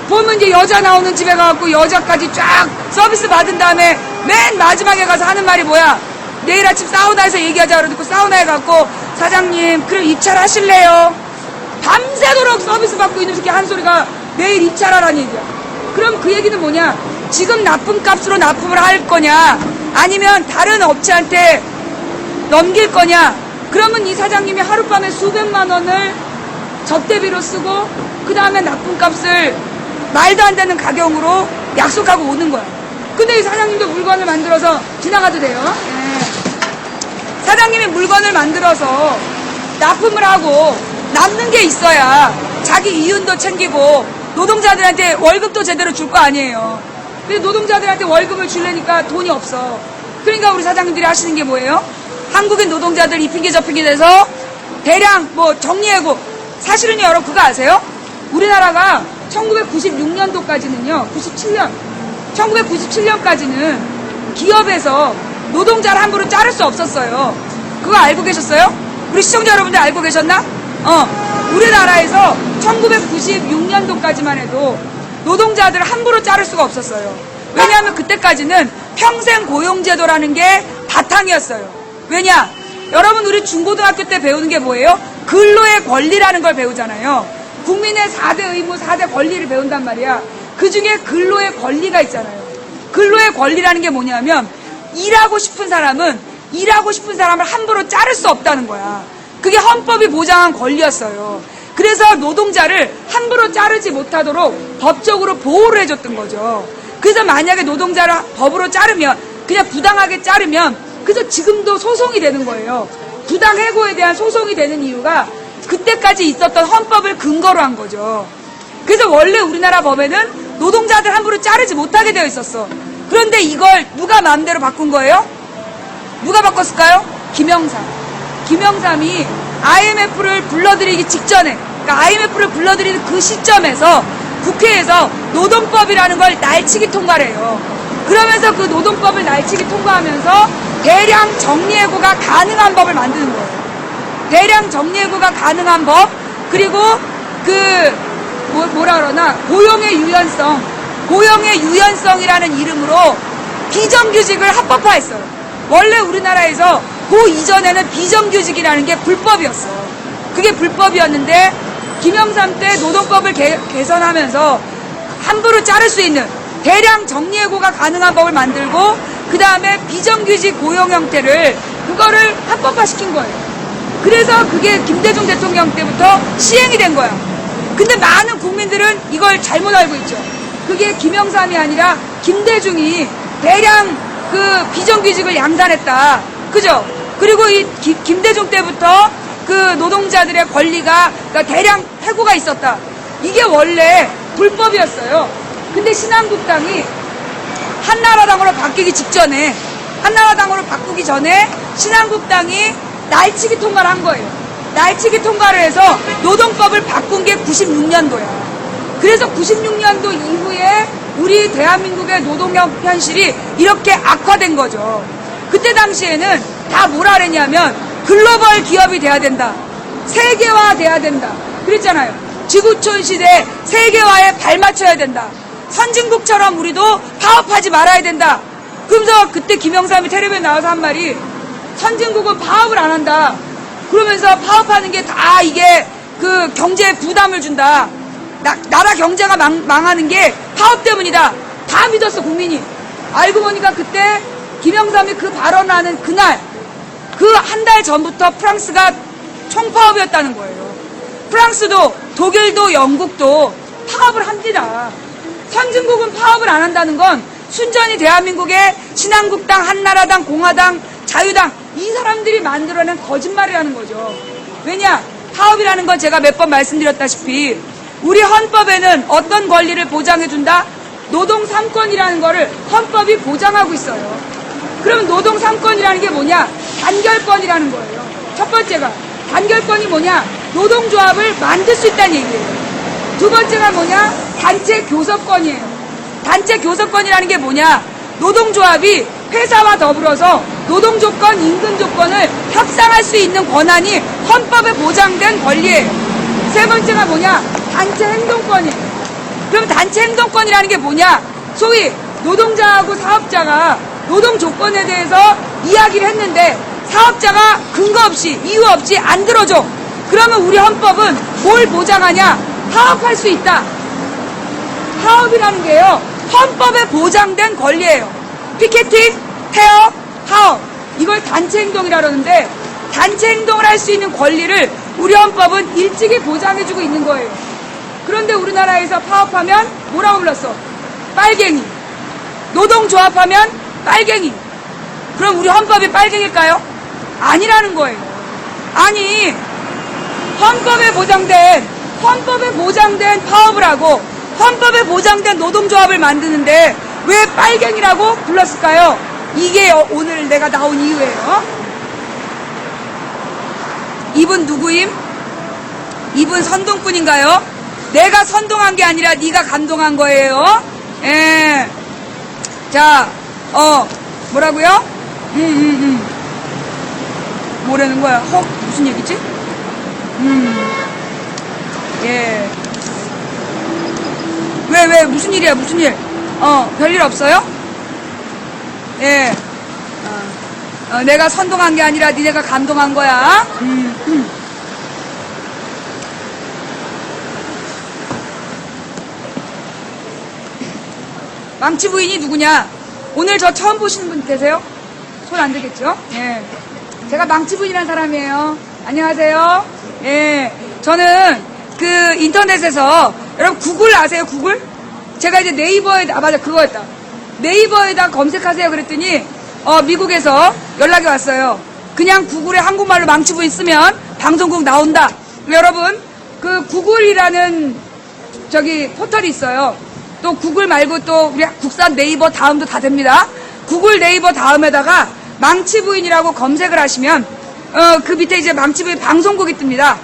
보면 이제 여자 나오는 집에 가갖고 여자까지 쫙 서비스 받은 다음에 맨 마지막에 가서 하는 말이 뭐야? 내일 아침 사우나에서 얘기하자 그러고 사우나에 가고 사장님 그럼 입찰하실래요? 밤새도록 서비스 받고 있는 새끼 한 소리가 내일 입찰하라는 얘기야. 그럼 그 얘기는 뭐냐? 지금 납품값으로 납품을 할 거냐 아니면 다른 업체한테 넘길 거냐. 그러면 이 사장님이 하룻밤에 수백만 원을 접대비로 쓰고 그 다음에 납품값을 말도 안 되는 가격으로 약속하고 오는 거야. 근데 이 사장님도 물건을 만들어서 지나가도 돼요. 네. 사장님이 물건을 만들어서 납품을 하고 남는 게 있어야 자기 이윤도 챙기고 노동자들한테 월급도 제대로 줄 거 아니에요. 근데 노동자들한테 월급을 주려니까 돈이 없어. 그러니까 우리 사장님들이 하시는 게 뭐예요? 한국인 노동자들 이 핑계 저 핑계 대서 대량 뭐 정리해고. 사실은요 여러분 그거 아세요? 우리나라가 1996년도까지는요 1997년까지는 기업에서 노동자를 함부로 자를 수 없었어요. 그거 알고 계셨어요? 우리 시청자 여러분들 알고 계셨나? 우리나라에서 1996년도까지만 해도 노동자들을 함부로 자를 수가 없었어요. 왜냐하면 그때까지는 평생 고용제도라는 게 바탕이었어요. 왜냐? 여러분 우리 중고등학교 때 배우는 게 뭐예요? 근로의 권리라는 걸 배우잖아요. 국민의 4대 의무, 4대 권리를 배운단 말이야. 그 중에 근로의 권리가 있잖아요. 근로의 권리라는 게 뭐냐면 일하고 싶은 사람을 함부로 자를 수 없다는 거야. 그게 헌법이 보장한 권리였어요. 그래서 노동자를 함부로 자르지 못하도록 법적으로 보호를 해줬던 거죠. 그래서 만약에 노동자를 법으로 자르면 그냥 부당하게 자르면 그래서 지금도 소송이 되는 거예요. 부당해고에 대한 소송이 되는 이유가 그때까지 있었던 헌법을 근거로 한 거죠. 그래서 원래 우리나라 법에는 노동자들 함부로 자르지 못하게 되어 있었어. 그런데 이걸 누가 마음대로 바꾼 거예요? 누가 바꿨을까요? 김영삼이 IMF를 불러들이기 직전에, 그러니까 IMF를 불러들이는 그 시점에서 국회에서 노동법이라는 걸 날치기 통과를 해요. 그러면서 그 노동법을 날치기 통과하면서 대량 정리해고가 가능한 법을 만드는 거예요. 대량 정리해고가 가능한 법, 그리고 뭐라 그러나 고용의 유연성이라는 이름으로 비정규직을 합법화했어요. 원래 우리나라에서 그 이전에는 비정규직이라는 게 불법이었어요. 그게 불법이었는데 김영삼 때 노동법을 개선하면서 함부로 자를 수 있는 대량 정리해고가 가능한 법을 만들고 그 다음에 비정규직 고용 형태를 그거를 합법화시킨 거예요. 그래서 그게 김대중 대통령 때부터 시행이 된 거야. 근데 많은 국민들은 이걸 잘못 알고 있죠. 그게 김영삼이 아니라 김대중이 대량 그 비정규직을 양산했다. 그죠? 그리고 이 김대중 때부터 그 노동자들의 권리가 그러니까 대량 해고가 있었다. 이게 원래 불법이었어요. 근데 신한국당이 한나라당으로 바뀌기 전에 신한국당이 날치기 통과를 한 거예요. 날치기 통과를 해서 노동법을 바꾼 게 96년도야. 그래서 96년도 이후에 우리 대한민국의 노동력 현실이 이렇게 악화된 거죠. 그때 당시에는 다 뭐라 그랬냐면 글로벌 기업이 돼야 된다. 세계화 돼야 된다. 그랬잖아요. 지구촌 시대 세계화에 발맞춰야 된다. 선진국처럼 우리도 파업하지 말아야 된다. 그러면서 그때 김영삼이 텔레비에 나와서 한 말이 선진국은 파업을 안 한다. 그러면서 파업하는 게 다 이게 그 경제에 부담을 준다. 나라 경제가 망하는 게 파업 때문이다. 다 믿었어 국민이. 알고 보니까 그때 김영삼이 그 발언을 하는 그날 그 한 달 전부터 프랑스가 총파업이었다는 거예요. 프랑스도 독일도 영국도 파업을 합니다. 선진국은 파업을 안 한다는 건 순전히 대한민국의 신한국당, 한나라당, 공화당, 자유당 이 사람들이 만들어낸 거짓말이라는 거죠. 왜냐? 파업이라는 건 제가 몇 번 말씀드렸다시피 우리 헌법에는 어떤 권리를 보장해준다? 노동 3권이라는 거를 헌법이 보장하고 있어요. 그럼 노동 3권이라는 게 뭐냐? 단결권이라는 거예요. 첫 번째가 단결권이 뭐냐? 노동조합을 만들 수 있다는 얘기예요. 두 번째가 뭐냐? 단체 교섭권이에요. 단체 교섭권이라는 게 뭐냐? 노동조합이 회사와 더불어서 노동조건, 임금조건을 협상할 수 있는 권한이 헌법에 보장된 권리예요. 세 번째가 뭐냐? 단체 행동권이에요. 그럼 단체 행동권이라는 게 뭐냐? 소위 노동자하고 사업자가 노동조건에 대해서 이야기를 했는데 사업자가 근거 없이 이유 없이 안 들어줘. 그러면 우리 헌법은 뭘 보장하냐? 파업할 수 있다. 파업이라는 게요, 헌법에 보장된 권리예요. 피켓팅, 태업, 파업. 이걸 단체 행동이라 그러는데 단체 행동을 할 수 있는 권리를 우리 헌법은 일찍이 보장해주고 있는 거예요. 그런데 우리나라에서 파업하면 뭐라고 불렀어? 빨갱이. 노동조합하면 빨갱이. 그럼 우리 헌법이 빨갱일까요? 아니라는 거예요. 아니, 헌법에 보장된 파업을 하고 헌법에 보장된 노동조합을 만드는데 왜 빨갱이라고 불렀을까요? 이게 오늘 내가 나온 이유예요. 이분 누구임? 이분 선동꾼인가요? 내가 선동한 게 아니라 네가 감동한 거예요. 예. 자, 뭐라고요? 뭐라는 거야? 무슨 얘기지? 예. 왜, 무슨 일이야, 무슨 일? 별일 없어요? 예. 내가 선동한 게 아니라 니네가 감동한 거야. 망치 부인이 누구냐? 오늘 저 처음 보시는 분 계세요? 손 안 들겠죠? 예. 제가 망치 부인이라는 사람이에요. 안녕하세요. 예. 저는 그 인터넷에서, 여러분 구글 아세요? 구글? 제가 이제 네이버에, 맞아, 그거였다. 네이버에다 검색하세요. 그랬더니, 미국에서 연락이 왔어요. 그냥 구글에 한국말로 망치 부인 쓰면 방송국 나온다. 여러분, 그 구글이라는 포털이 있어요. 또 구글 말고 또 우리 국산 네이버 다음도 다 됩니다. 구글 네이버 다음에다가 망치 부인이라고 검색을 하시면 그 밑에 이제 망치 부인 방송국이 뜹니다.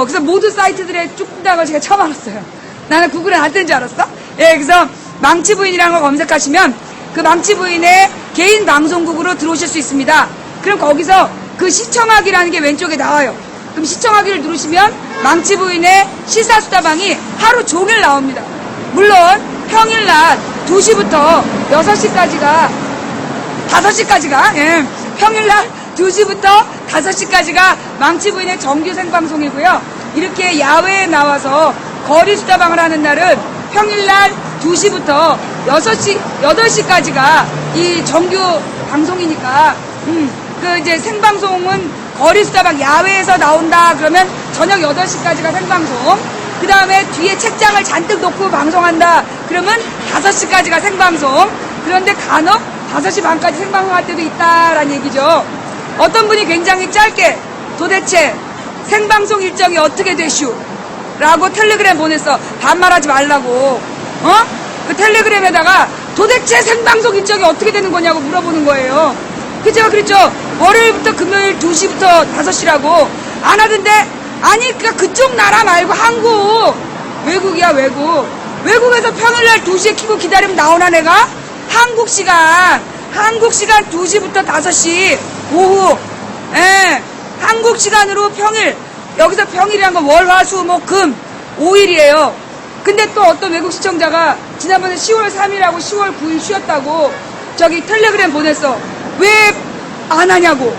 그래서 모든 사이트들에 쭉 뜬다는 걸 제가 처음 알았어요. 나는 구글에 안 뜨는 줄 알았어. 예, 그래서 망치 부인이라는 걸 검색하시면 그 망치 부인의 개인 방송국으로 들어오실 수 있습니다. 그럼 거기서 그 시청하기라는 게 왼쪽에 나와요. 그럼 시청하기를 누르시면 망치 부인의 시사수다방이 하루 종일 나옵니다. 물론 평일 낮 2시부터 6시까지가 5시까지가 예, 평일 낮 2시부터 5시까지가 망치 부인의 정규 생방송이고요. 이렇게 야외에 나와서 거리 수다방을 하는 날은 평일 날 2시부터 8시까지가 이 정규 방송이니까 그 이제 생방송은 거리 수다방 야외에서 나온다 그러면 저녁 8시까지가 생방송. 그 다음에 뒤에 책장을 잔뜩 놓고 방송한다 그러면 5시까지가 생방송. 그런데 간혹 5시 반까지 생방송할 때도 있다라는 얘기죠. 어떤 분이 굉장히 짧게 도대체 생방송 일정이 어떻게 되슈? 라고 텔레그램 보냈어. 반말하지 말라고. 그 텔레그램에다가 도대체 생방송 일정이 어떻게 되는 거냐고 물어보는 거예요. 그 제가 그랬죠. 월요일부터 금요일 2시부터 5시라고 안 하던데 아니 그러니까 그쪽 나라 말고 한국. 외국이야 외국. 외국에서 평일날 2시에 키고 기다리면 나오나 내가? 한국 시간 2시부터 5시 오후. 예, 한국 시간으로 평일. 여기서 평일이란 건 월, 화, 수, 목, 금 5일이에요. 근데 또 어떤 외국 시청자가 지난번에 10월 3일하고 10월 9일 쉬었다고 텔레그램 보냈어. 왜 안 하냐고.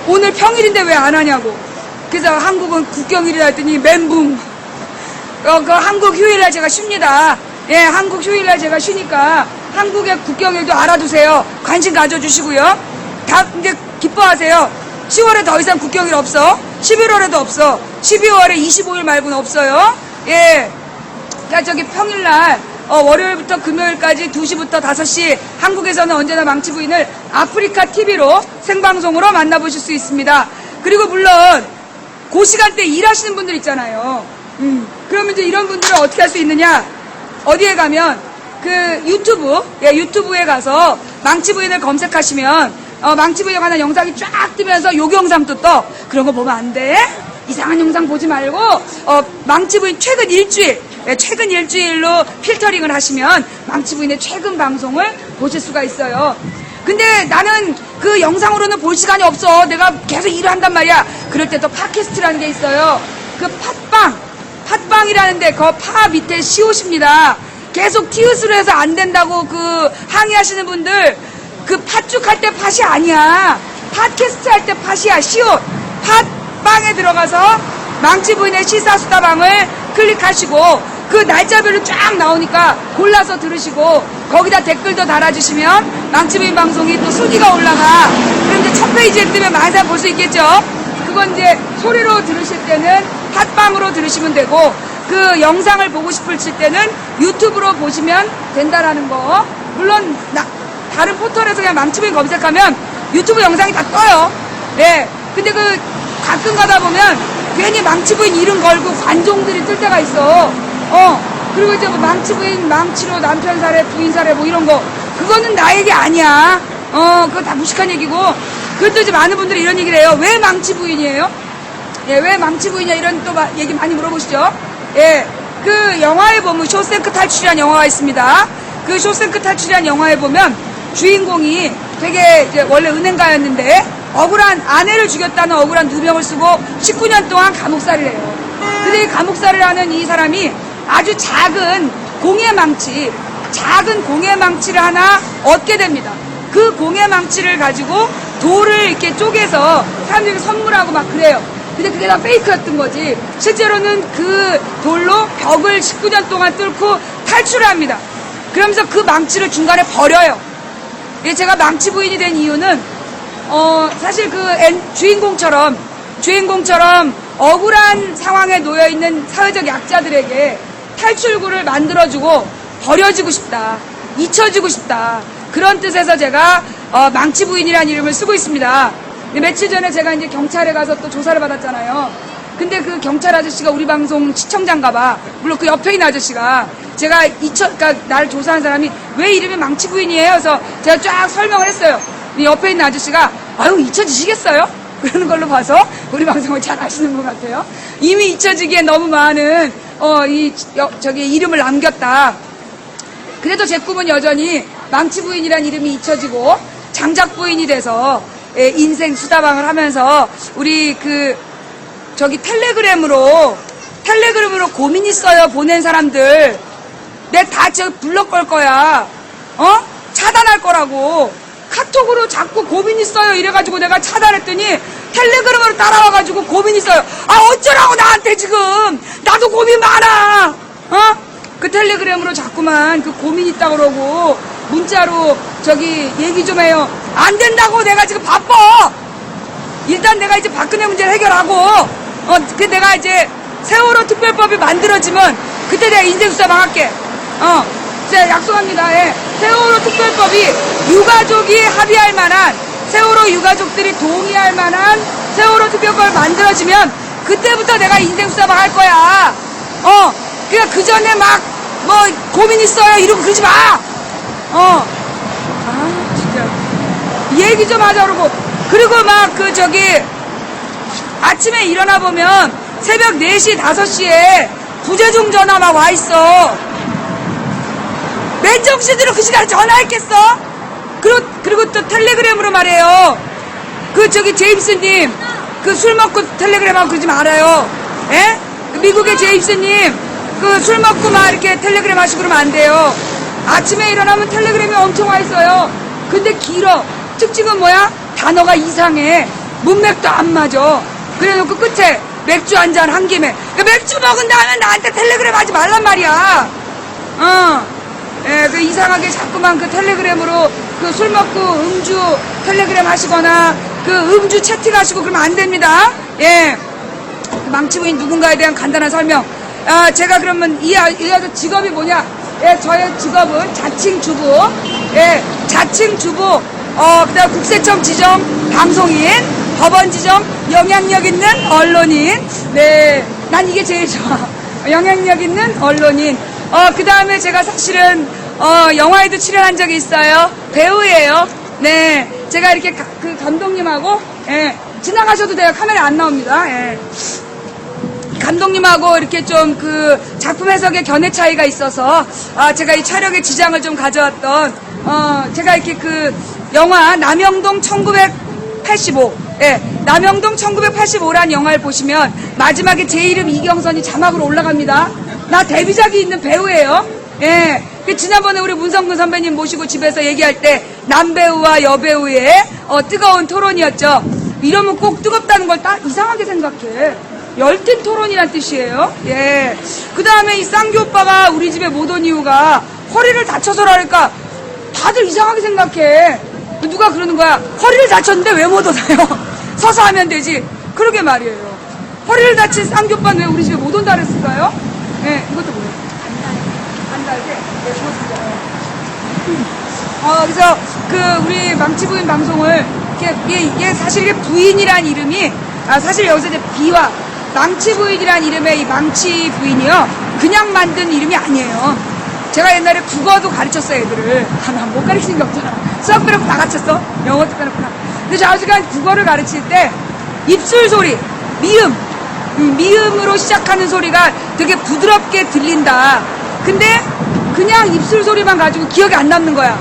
오늘 평일인데 왜 안 하냐고. 그래서 한국은 국경일이라 했더니 멘붕. 그 한국 휴일날 제가 쉽니다. 예, 한국 휴일날 제가 쉬니까 한국의 국경일도 알아두세요. 관심 가져주시고요. 다 이제 기뻐하세요. 10월에 더 이상 국경일 없어. 11월에도 없어. 12월에 25일 말고는 없어요. 예. 그러니까 저기 평일날 월요일부터 금요일까지 2시부터 5시 한국에서는 언제나 망치부인을 아프리카 TV로 생방송으로 만나보실 수 있습니다. 그리고 물론 그 시간대 일하시는 분들 있잖아요. 그러면 이제 이런 분들은 어떻게 할 수 있느냐? 어디에 가면 그 유튜브에 가서 망치부인을 검색하시면 망치부인에 관한 영상이 쫙 뜨면서 요기 영상도 떠. 그런 거 보면 안 돼. 이상한 영상 보지 말고 망치부인 최근 일주일로 필터링을 하시면 망치부인의 최근 방송을 보실 수가 있어요. 근데 나는 그 영상으로는 볼 시간이 없어. 내가 계속 일을 한단 말이야. 그럴 때 또 팟캐스트라는 게 있어요. 그 팟빵이라는데 그 파 밑에 시옷입니다. 계속 티읕으로 해서 안 된다고 그 항의하시는 분들, 그 팥죽 할 때 팥이 아니야. 팟캐스트 할 때 팥이야. 시옷. 팟빵에 들어가서 망치부인의 시사수다방을 클릭하시고 그 날짜별로 쫙 나오니까 골라서 들으시고 거기다 댓글도 달아주시면 망치부인 방송이 또 순위가 올라가. 그럼 이제 첫 페이지에 뜨면 많은 사람 볼 수 있겠죠. 그건 이제 소리로 들으실 때는 팟빵으로 들으시면 되고 그 영상을 보고 싶으실 때는 유튜브로 보시면 된다라는 거. 물론 다른 포털에서 그냥 망치부인 검색하면 유튜브 영상이 다 떠요. 네. 근데 그 가끔 가다 보면 괜히 망치부인 이름 걸고 관종들이 뜰 때가 있어. 그리고 이제 뭐 망치부인, 망치로 남편 살해, 부인 살해 뭐 이런 거. 그거는 나 얘기 아니야. 그거 다 무식한 얘기고. 그것도 이제 많은 분들이 이런 얘기를 해요. 왜 망치부인이에요? 예, 왜 망치부인이냐 이런 또 얘기 많이 물어보시죠. 예, 그 영화에 보면 쇼생크 탈출이라는 영화가 있습니다. 그 쇼생크 탈출이라는 영화에 보면 주인공이 되게 이제 원래 은행가였는데 억울한 아내를 죽였다는 억울한 누명을 쓰고 19년 동안 감옥살이를 해요. 근데 이 감옥살이를 하는 이 사람이 아주 작은 공예망치를 하나 얻게 됩니다. 그 공예망치를 가지고 돌을 이렇게 쪼개서 사람들에게 선물하고 막 그래요. 근데 그게 다 페이크였던 거지. 실제로는 그 돌로 벽을 19년 동안 뚫고 탈출을 합니다. 그러면서 그 망치를 중간에 버려요. 제가 망치부인이 된 이유는 사실 그 주인공처럼 억울한 상황에 놓여있는 사회적 약자들에게 탈출구를 만들어주고 버려지고 싶다. 잊혀지고 싶다. 그런 뜻에서 제가 망치부인이라는 이름을 쓰고 있습니다. 며칠 전에 제가 이제 경찰에 가서 또 조사를 받았잖아요. 근데 그 경찰 아저씨가 우리 방송 시청자인가 봐. 물론 그 옆에 있는 아저씨가 제가 그러니까 나를 조사한 사람이 왜 이름이 망치부인이에요? 그래서 제가 쫙 설명을 했어요. 옆에 있는 아저씨가 아유 잊혀지시겠어요? 그러는 걸로 봐서 우리 방송을 잘 아시는 것 같아요. 이미 잊혀지기에 너무 많은 저기 이름을 남겼다. 그래도 제 꿈은 여전히 망치부인이란 이름이 잊혀지고 장작부인이 돼서 인생 수다방을 하면서 우리 저기 텔레그램으로 고민 있어요 보낸 사람들 내 다 저 블럭 걸 거야. 차단할 거라고. 카톡으로 자꾸 고민 있어요 이래가지고 내가 차단했더니 텔레그램으로 따라와가지고 고민 있어요. 아 어쩌라고 나한테 지금. 나도 고민 많아. 그 텔레그램으로 자꾸만 그 고민 있다 그러고 문자로 저기 얘기 좀 해요. 안 된다고. 내가 지금 바빠. 일단 내가 이제 박근혜 문제를 해결하고 그 내가 이제 세월호 특별법이 만들어지면 그때 내가 인생수사방 할게. 제가 약속합니다. 예. 세월호 특별법이 유가족이 합의할 만한, 세월호 유가족들이 동의할 만한 세월호 특별법을 만들어지면 그때부터 내가 인생수사방 할 거야. 그러니까 그 전에 막 뭐 고민 있어요 이러고 그러지 마. 진짜 얘기 좀 하자 그러고. 그리고 막 아침에 일어나 보면 새벽 4시 5시에 부재중 전화 막 와 있어. 맨정신으로 그 시간에 전화했겠어? 그리고 또 텔레그램으로 말해요. 제임스님 술 먹고 텔레그램하고 그러지 말아요. 예? 미국의 제임스님 술 먹고 막 이렇게 텔레그램 하시고 그러면 안 돼요. 아침에 일어나면 텔레그램이 엄청 와 있어요. 근데 길어. 특징은 뭐야? 단어가 이상해. 문맥도 안 맞아. 그래 놓고 끝에 맥주 한 잔 한 김에. 맥주 먹은 다음에 나한테 텔레그램 하지 말란 말이야. 예, 이상하게 자꾸만 텔레그램으로 술 먹고 음주 텔레그램 하시거나 음주 채팅 하시고 그러면 안 됩니다. 예. 망치부인 누군가에 대한 간단한 설명. 제가 그러면 이 여자 직업이 뭐냐? 예, 저의 직업은 자칭 주부. 예, 자칭 주부. 그다음 국세청 지정 방송인, 법원 지정 영향력 있는 언론인. 네, 난 이게 제일 좋아. 영향력 있는 언론인. 그다음에 제가 사실은 영화에도 출연한 적이 있어요. 배우예요. 네, 제가 이렇게 그 감독님하고 예, 지나가셔도 돼요. 카메라 안 나옵니다. 예. 감독님하고 이렇게 좀 그 작품 해석의 견해 차이가 있어서 제가 이 촬영에 지장을 좀 가져왔던 제가 이렇게 그 영화 남영동 1985 예, 남영동 1985란 영화를 보시면 마지막에 제 이름 이경선이 자막으로 올라갑니다. 나 데뷔작이 있는 배우예요. 예, 지난번에 우리 문성근 선배님 모시고 집에서 얘기할 때 남배우와 여배우의 뜨거운 토론이었죠. 이러면 꼭 뜨겁다는 걸 딱 이상하게 생각해. 열띤 토론이란 뜻이에요. 예. 그 다음에 이 쌍규 오빠가 우리 집에 못 온 이유가 허리를 다쳐서라니까 다들 이상하게 생각해. 누가 그러는 거야. 허리를 다쳤는데 왜 못 오나요? 서서 하면 되지. 그러게 말이에요. 허리를 다친 쌍규 오빠는 왜 우리 집에 못 온다 그랬을까요? 예, 이것도 뭐예요? 안 달게? 예, 그것도. 그래서 그 우리 망치부인 방송을 이게 사실 이게 부인이란 이름이 사실 여기서 이제 비와 망치부인이란 이름의 이 망치부인이요 그냥 만든 이름이 아니에요. 제가 옛날에 국어도 가르쳤어요 애들을. 난 못 가르치는 게 없잖아. 수학 빼놓고 다 가르쳤어. 영어도 빼놓고. 근데 좌우지간 국어를 가르칠 때 입술 소리, 미음으로 시작하는 소리가 되게 부드럽게 들린다. 근데 그냥 입술 소리만 가지고 기억이 안 남는 거야.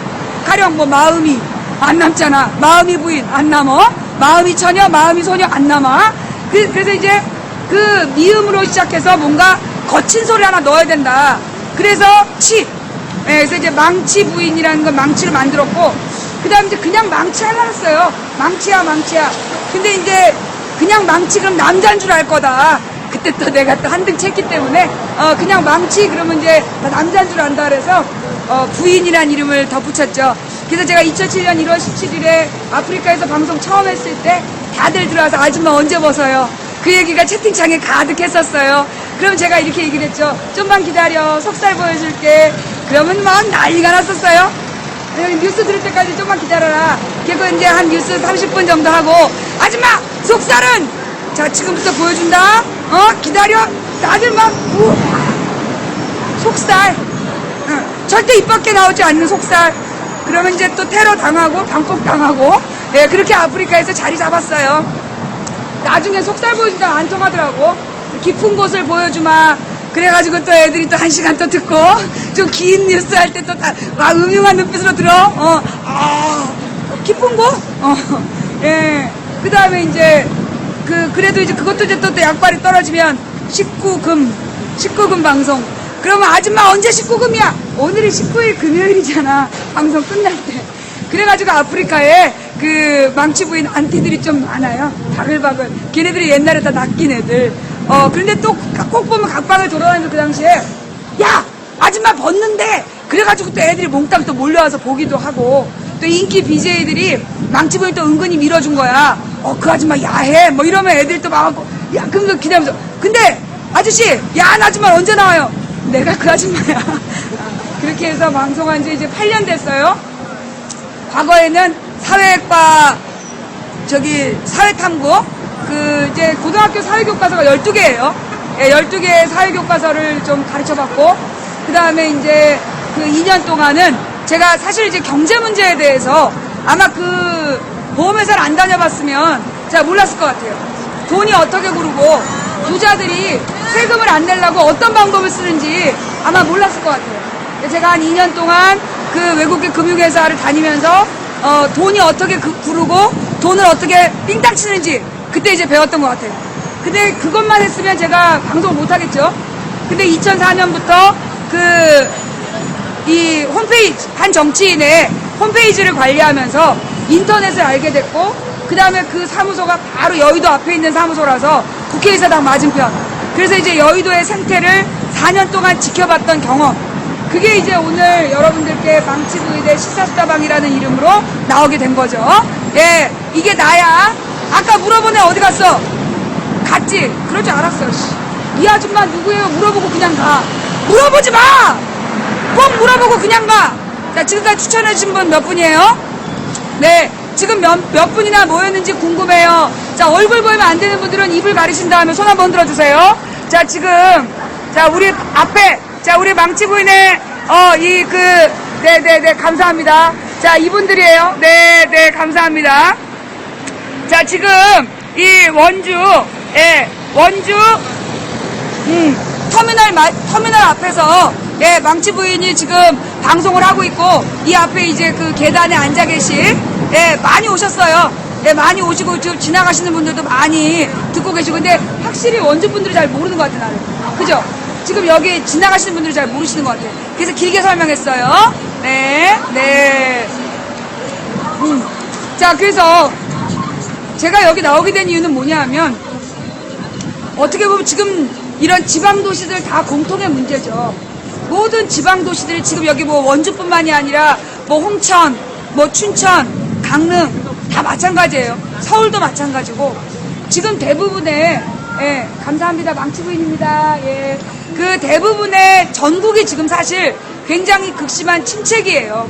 가령 뭐 마음이 안 남잖아. 마음이 부인 안 남어. 마음이 처녀, 마음이 소녀 안 남아. 그래서 이제 그 미음으로 시작해서 뭔가 거친 소리 하나 넣어야 된다. 그래서 그래서 이제 망치 부인이라는 건 망치를 만들었고, 그 다음 이제 그냥 망치 하려고 했어요. 망치야. 근데 이제 그냥 망치 그럼 남자인 줄 알 거다. 그때 또 내가 또 한등 챘기 때문에 그냥 망치 그러면 이제 남자인 줄 안다 그래서 부인이란 이름을 덧붙였죠. 그래서 제가 2007년 1월 17일에 아프리카에서 방송 처음 했을 때 다들 들어와서 아줌마 언제 벗어요? 그 얘기가 채팅창에 가득했었어요. 그럼 제가 이렇게 얘기를 했죠. 좀만 기다려. 속살 보여줄게. 그러면 막 난리가 났었어요. 뉴스 들을 때까지 좀만 기다려라. 그리고 이제 한 뉴스 30분 정도 하고 아줌마 속살은 자 지금부터 보여준다. 기다려. 다들 막 속살. 절대 입 밖에 나오지 않는 속살. 그러면 이제 또 테러 당하고 방콕 당하고 예, 그렇게 아프리카에서 자리 잡았어요. 나중에 속살 보여준다 안 통하더라고. 깊은 곳을 보여주마. 그래가지고 또 애들이 또 1시간 또 듣고 좀 긴 뉴스 할 때 또 음흉한 눈빛으로 들어. 깊은 곳? 예. 그 다음에 이제 그래도 이제 그것도 이제 또 약발이 떨어지면 19금 방송. 그러면 아줌마 언제 19금이야? 오늘이 19일 금요일이잖아. 방송 끝날 때. 그래가지고 아프리카에 그 망치부인 안티들이 좀 많아요. 바글바글. 걔네들이 옛날에 다 낚인 애들. 그런데 또 꼭 보면 각방을 돌아다니면서 그 당시에 야! 아줌마 벗는데! 그래가지고 또 애들이 몽땅 또 몰려와서 보기도 하고 또 인기 BJ들이 망치부인 또 은근히 밀어준 거야. 그 아줌마 야해! 뭐 이러면 애들이 또 막 야! 그러면서 기다리면서 근데 아저씨! 야한 아줌마 언제 나와요? 내가 그 아줌마야. 그렇게 해서 방송한 지 이제 8년 됐어요. 과거에는 사회과, 사회탐구, 이제 고등학교 사회교과서가 12개예요. 예, 12개의 사회교과서를 좀 가르쳐봤고, 그 다음에 이제 그 2년 동안은 제가 사실 이제 경제 문제에 대해서 아마 그 보험회사를 안 다녀봤으면 제가 몰랐을 것 같아요. 돈이 어떻게 구르고, 부자들이 세금을 안 내려고 어떤 방법을 쓰는지 아마 몰랐을 것 같아요. 제가 한 2년 동안 그 외국계 금융회사를 다니면서 돈이 어떻게 구르고 돈을 어떻게 삥땅 치는지 그때 이제 배웠던 것 같아요. 근데 그것만 했으면 제가 방송을 못 하겠죠. 근데 2004년부터 이 홈페이지, 한 정치인의 홈페이지를 관리하면서 인터넷을 알게 됐고, 그 다음에 그 사무소가 바로 여의도 앞에 있는 사무소라서 국회의사당 맞은편. 그래서 이제 여의도의 생태를 4년 동안 지켜봤던 경험. 그게 이제 오늘 여러분들께 망치부인의 시사수다방이라는 이름으로 나오게 된 거죠. 예, 이게 나야. 아까 물어본 애 어디 갔어? 갔지? 그럴 줄 알았어. 이 아줌마 누구예요? 물어보고 그냥 가. 물어보지 마! 꼭 물어보고 그냥 가! 자, 지금까지 추천해주신 분 몇 분이에요? 네. 지금 몇 분이나 모였는지 궁금해요. 자, 얼굴 보이면 안 되는 분들은 입을 가리신 다음에 손 한번 들어주세요. 자, 지금, 자, 우리 앞에, 자, 우리 망치 부인의, 네네네, 감사합니다. 자, 이분들이에요. 네네, 감사합니다. 자, 지금, 이 원주, 예, 원주, 터미널 앞에서, 예, 망치 부인이 지금 방송을 하고 있고, 이 앞에 이제 그 계단에 앉아 계신, 예, 많이 오셨어요. 예, 많이 오시고, 지금 지나가시는 분들도 많이 듣고 계시고, 근데 확실히 원주 분들이 잘 모르는 것 같아요, 나를. 그죠? 지금 여기 지나가시는 분들이 잘 모르시는 것 같아요. 그래서 길게 설명했어요. 네, 네. 자, 그래서 제가 여기 나오게 된 이유는 뭐냐 하면, 어떻게 보면 지금 이런 지방도시들 다 공통의 문제죠. 모든 지방도시들이 지금 여기 뭐 원주뿐만이 아니라 뭐 홍천, 뭐 춘천, 강릉 다 마찬가지예요. 서울도 마찬가지고 지금 대부분의 예, 감사합니다. 망치부인입니다. 예, 그 대부분의 전국이 지금 사실 굉장히 극심한 침체기예요.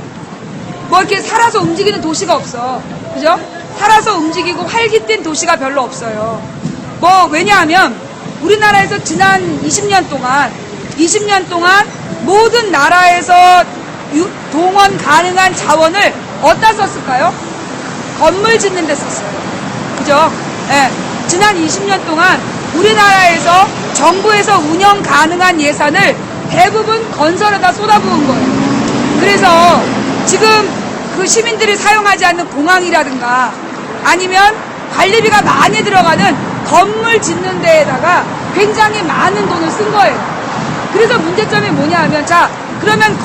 뭐 이렇게 살아서 움직이는 도시가 없어. 그죠? 살아서 움직이고 활기찬 도시가 별로 없어요. 뭐 왜냐하면 우리나라에서 지난 20년 동안 모든 나라에서 동원 가능한 자원을 어디다 썼을까요? 건물 짓는 데 썼어요. 그죠? 예. 지난 20년 동안 우리나라에서 정부에서 운영 가능한 예산을 대부분 건설에다 쏟아부은 거예요. 그래서 지금 그 시민들이 사용하지 않는 공항이라든가 아니면 관리비가 많이 들어가는 건물 짓는 데에다가 굉장히 많은 돈을 쓴 거예요. 그래서 문제점이 뭐냐 하면, 자, 그러면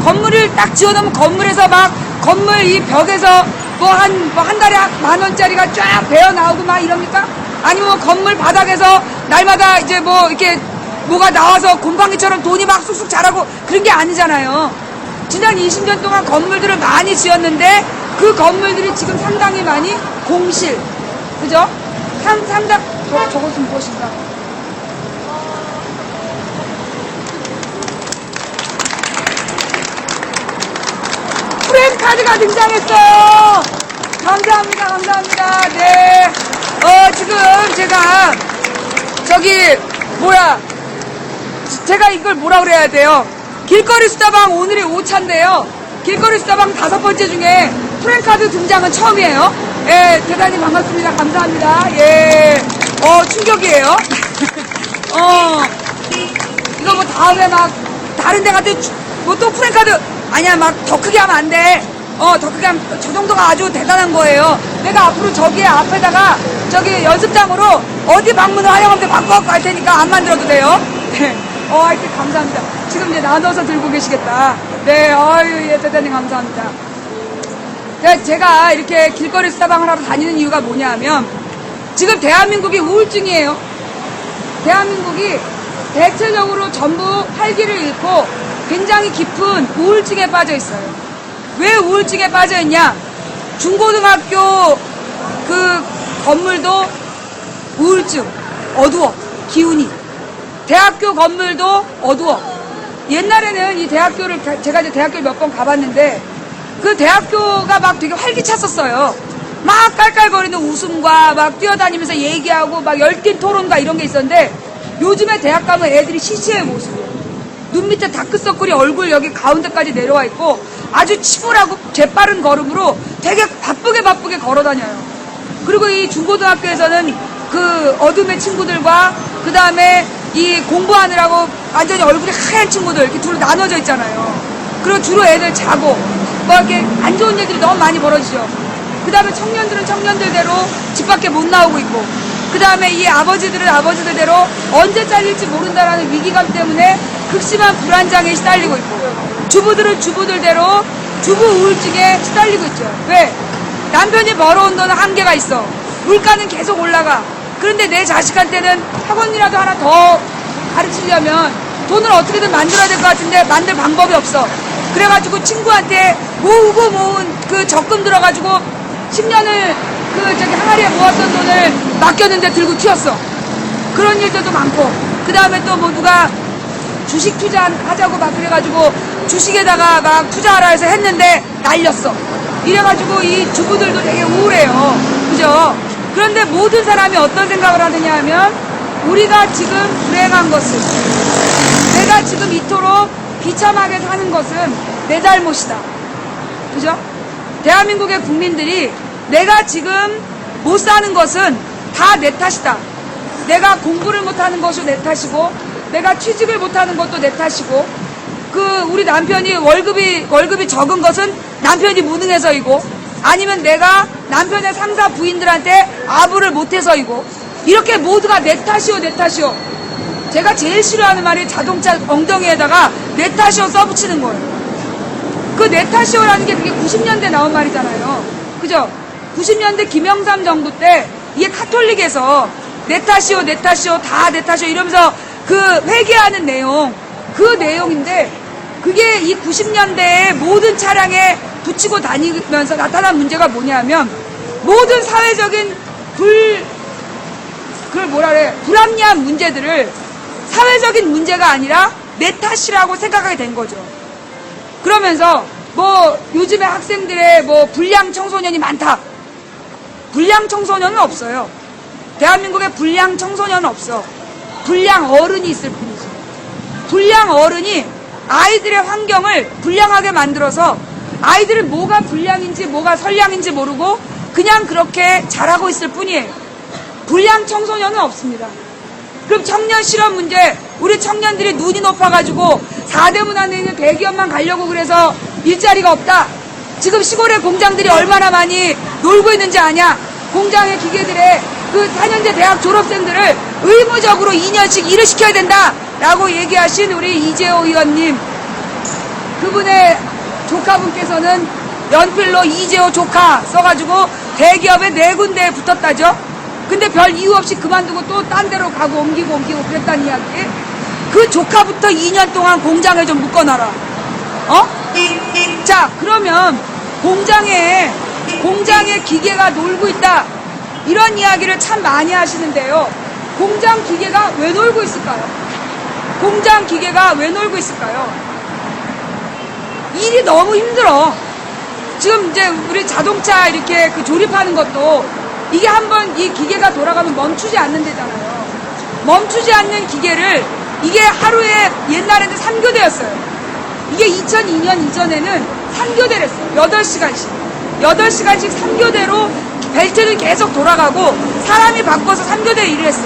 건물을 딱 지어놓으면 건물에서 막 건물 이 벽에서 한 달에 10,000원짜리가 쫙 배어 나오고 막 이럽니까? 아니면 건물 바닥에서 날마다 이제 뭐 이렇게 뭐가 나와서 곰팡이처럼 돈이 막 쑥쑥 자라고 그런 게 아니잖아요. 지난 20년 동안 건물들을 많이 지었는데 그 건물들이 지금 상당히 많이 공실. 그죠? 저거 좀 무엇인가? 프랜카드가 등장했어요. 감사합니다. 네. 지금 제가 제가 이걸 뭐라 그래야 돼요? 길거리 수다방 오늘이 5차인데요. 길거리 수다방 5번째 중에 프랜카드 등장은 처음이에요. 예, 대단히 반갑습니다. 감사합니다. 예. 충격이에요. 이거 뭐 다음에 막 다른 데 가도 뭐 또 프랜카드 아니야, 막 더 크게 하면 안 돼. 더 크게 하면 저 정도가 아주 대단한 거예요. 내가 앞으로 저기 앞에다가 저기 연습장으로 어디 방문을 하려고 하면 바꿔갖고 할 테니까 안 만들어도 돼요. 네. 하여튼 감사합니다. 지금 이제 나눠서 들고 계시겠다. 네, 예, 대단히 감사합니다. 제가 이렇게 길거리 수다방을 하러 다니는 이유가 뭐냐 하면, 지금 대한민국이 우울증이에요. 대한민국이 대체적으로 전부 활기를 잃고 굉장히 깊은 우울증에 빠져 있어요. 왜 우울증에 빠져 있냐? 중고등학교 그 건물도 우울증, 어두워, 기운이. 대학교 건물도 어두워. 옛날에는 이 대학교를, 제가 이제 대학교를 몇 번 가봤는데, 그 대학교가 막 되게 활기찼었어요. 막 깔깔거리는 웃음과 막 뛰어다니면서 얘기하고 막 열띤 토론과 이런 게 있었는데, 요즘에 대학 가면 애들이 시시해 모습이에요. 눈 밑에 다크서클이 얼굴 여기 가운데까지 내려와 있고, 아주 치밀하고 재빠른 걸음으로 되게 바쁘게 걸어 다녀요. 그리고 이 중고등학교에서는 그 어둠의 친구들과 그 다음에 이 공부하느라고 완전히 얼굴이 하얀 친구들 이렇게 둘로 나눠져 있잖아요. 그리고 주로 애들 자고 뭐 이렇게 안 좋은 일들이 너무 많이 벌어지죠. 그 다음에 청년들은 청년들대로 집 밖에 못 나오고 있고, 그 다음에 이 아버지들은 아버지들대로 언제 잘릴지 모른다라는 위기감 때문에 극심한 불안장애 시달리고 있고, 주부들은 주부들대로 주부 우울증에 시달리고 있죠. 왜? 남편이 벌어온 돈은 한계가 있어. 물가는 계속 올라가. 그런데 내 자식한테는 학원이라도 하나 더 가르치려면 돈을 어떻게든 만들어야 될 것 같은데 만들 방법이 없어. 그래가지고 친구한테 모은 그 적금 들어가지고 10년을 그 저기 항아리에 모았던 돈을 맡겼는데 들고 튀었어. 그런 일들도 많고, 그 다음에 또 뭐 누가 주식 투자하자고 막 그래가지고 주식에다가 막 투자하라 해서 했는데 날렸어. 이래가지고 이 주부들도 되게 우울해요. 그죠? 그런데 모든 사람이 어떤 생각을 하느냐 하면, 우리가 지금 불행한 것은, 내가 지금 이토록 비참하게 사는 것은 내 잘못이다. 그죠? 대한민국의 국민들이 내가 지금 못 사는 것은 다 내 탓이다. 내가 공부를 못하는 것도 내 탓이고, 내가 취직을 못하는 것도 내 탓이고, 우리 남편이 월급이 적은 것은 남편이 무능해서이고, 아니면 내가 남편의 상사 부인들한테 아부를 못해서이고, 이렇게 모두가 내 탓이오, 내 탓이오. 제가 제일 싫어하는 말이 자동차 엉덩이에다가 내 탓이오 써붙이는 거예요. 그 내 탓이오라는 게 그게 90년대 나온 말이잖아요. 그죠? 90년대 김영삼 정부 때 이게 카톨릭에서 내 탓이오, 내 탓이오, 다 내 탓이오 이러면서 그 회개하는 내용, 그 내용인데, 그게 이 90년대에 모든 차량에 붙이고 다니면서 나타난 문제가 뭐냐면, 모든 사회적인 불합리한 문제들을 사회적인 문제가 아니라 내 탓이라고 생각하게 된 거죠. 그러면서 뭐 요즘에 학생들의 뭐 불량 청소년이 많다. 불량 청소년은 없어요. 대한민국에 불량 청소년은 없어. 불량 어른이 있을 뿐이죠. 불량 어른이 아이들의 환경을 불량하게 만들어서 아이들은 뭐가 불량인지 뭐가 선량인지 모르고 그냥 그렇게 자라고 있을 뿐이에요. 불량 청소년은 없습니다. 그럼 청년 실업 문제, 우리 청년들이 눈이 높아가지고 4대문 안에 있는 대기업만 가려고 그래서 일자리가 없다. 지금 시골의 공장들이 얼마나 많이 놀고 있는지 아냐? 공장의 기계들의 그 4년제 대학 졸업생들을 의무적으로 2년씩 일을 시켜야 된다 라고 얘기하신 우리 이재호 의원님, 그분의 조카분께서는 연필로 이재호 조카 써가지고 대기업에 4군데에 붙었다죠. 근데 별 이유 없이 그만두고 또 딴 데로 가고 옮기고 그랬다는 이야기. 그 조카부터 2년 동안 공장에 좀 묶어놔라. 자, 그러면 공장에 기계가 놀고 있다, 이런 이야기를 참 많이 하시는데요. 공장 기계가 왜 놀고 있을까요? 공장 기계가 왜 놀고 있을까요? 일이 너무 힘들어. 지금 이제 우리 자동차 이렇게 조립하는 것도 이게 한번 이 기계가 돌아가면 멈추지 않는 데잖아요. 멈추지 않는 기계를 이게 하루에 옛날에는 3교대였어요. 이게 2002년 이전에는 3교대랬어요. 8시간씩 3교대로 벨트는 계속 돌아가고 사람이 바꿔서 3교대 일을 했어.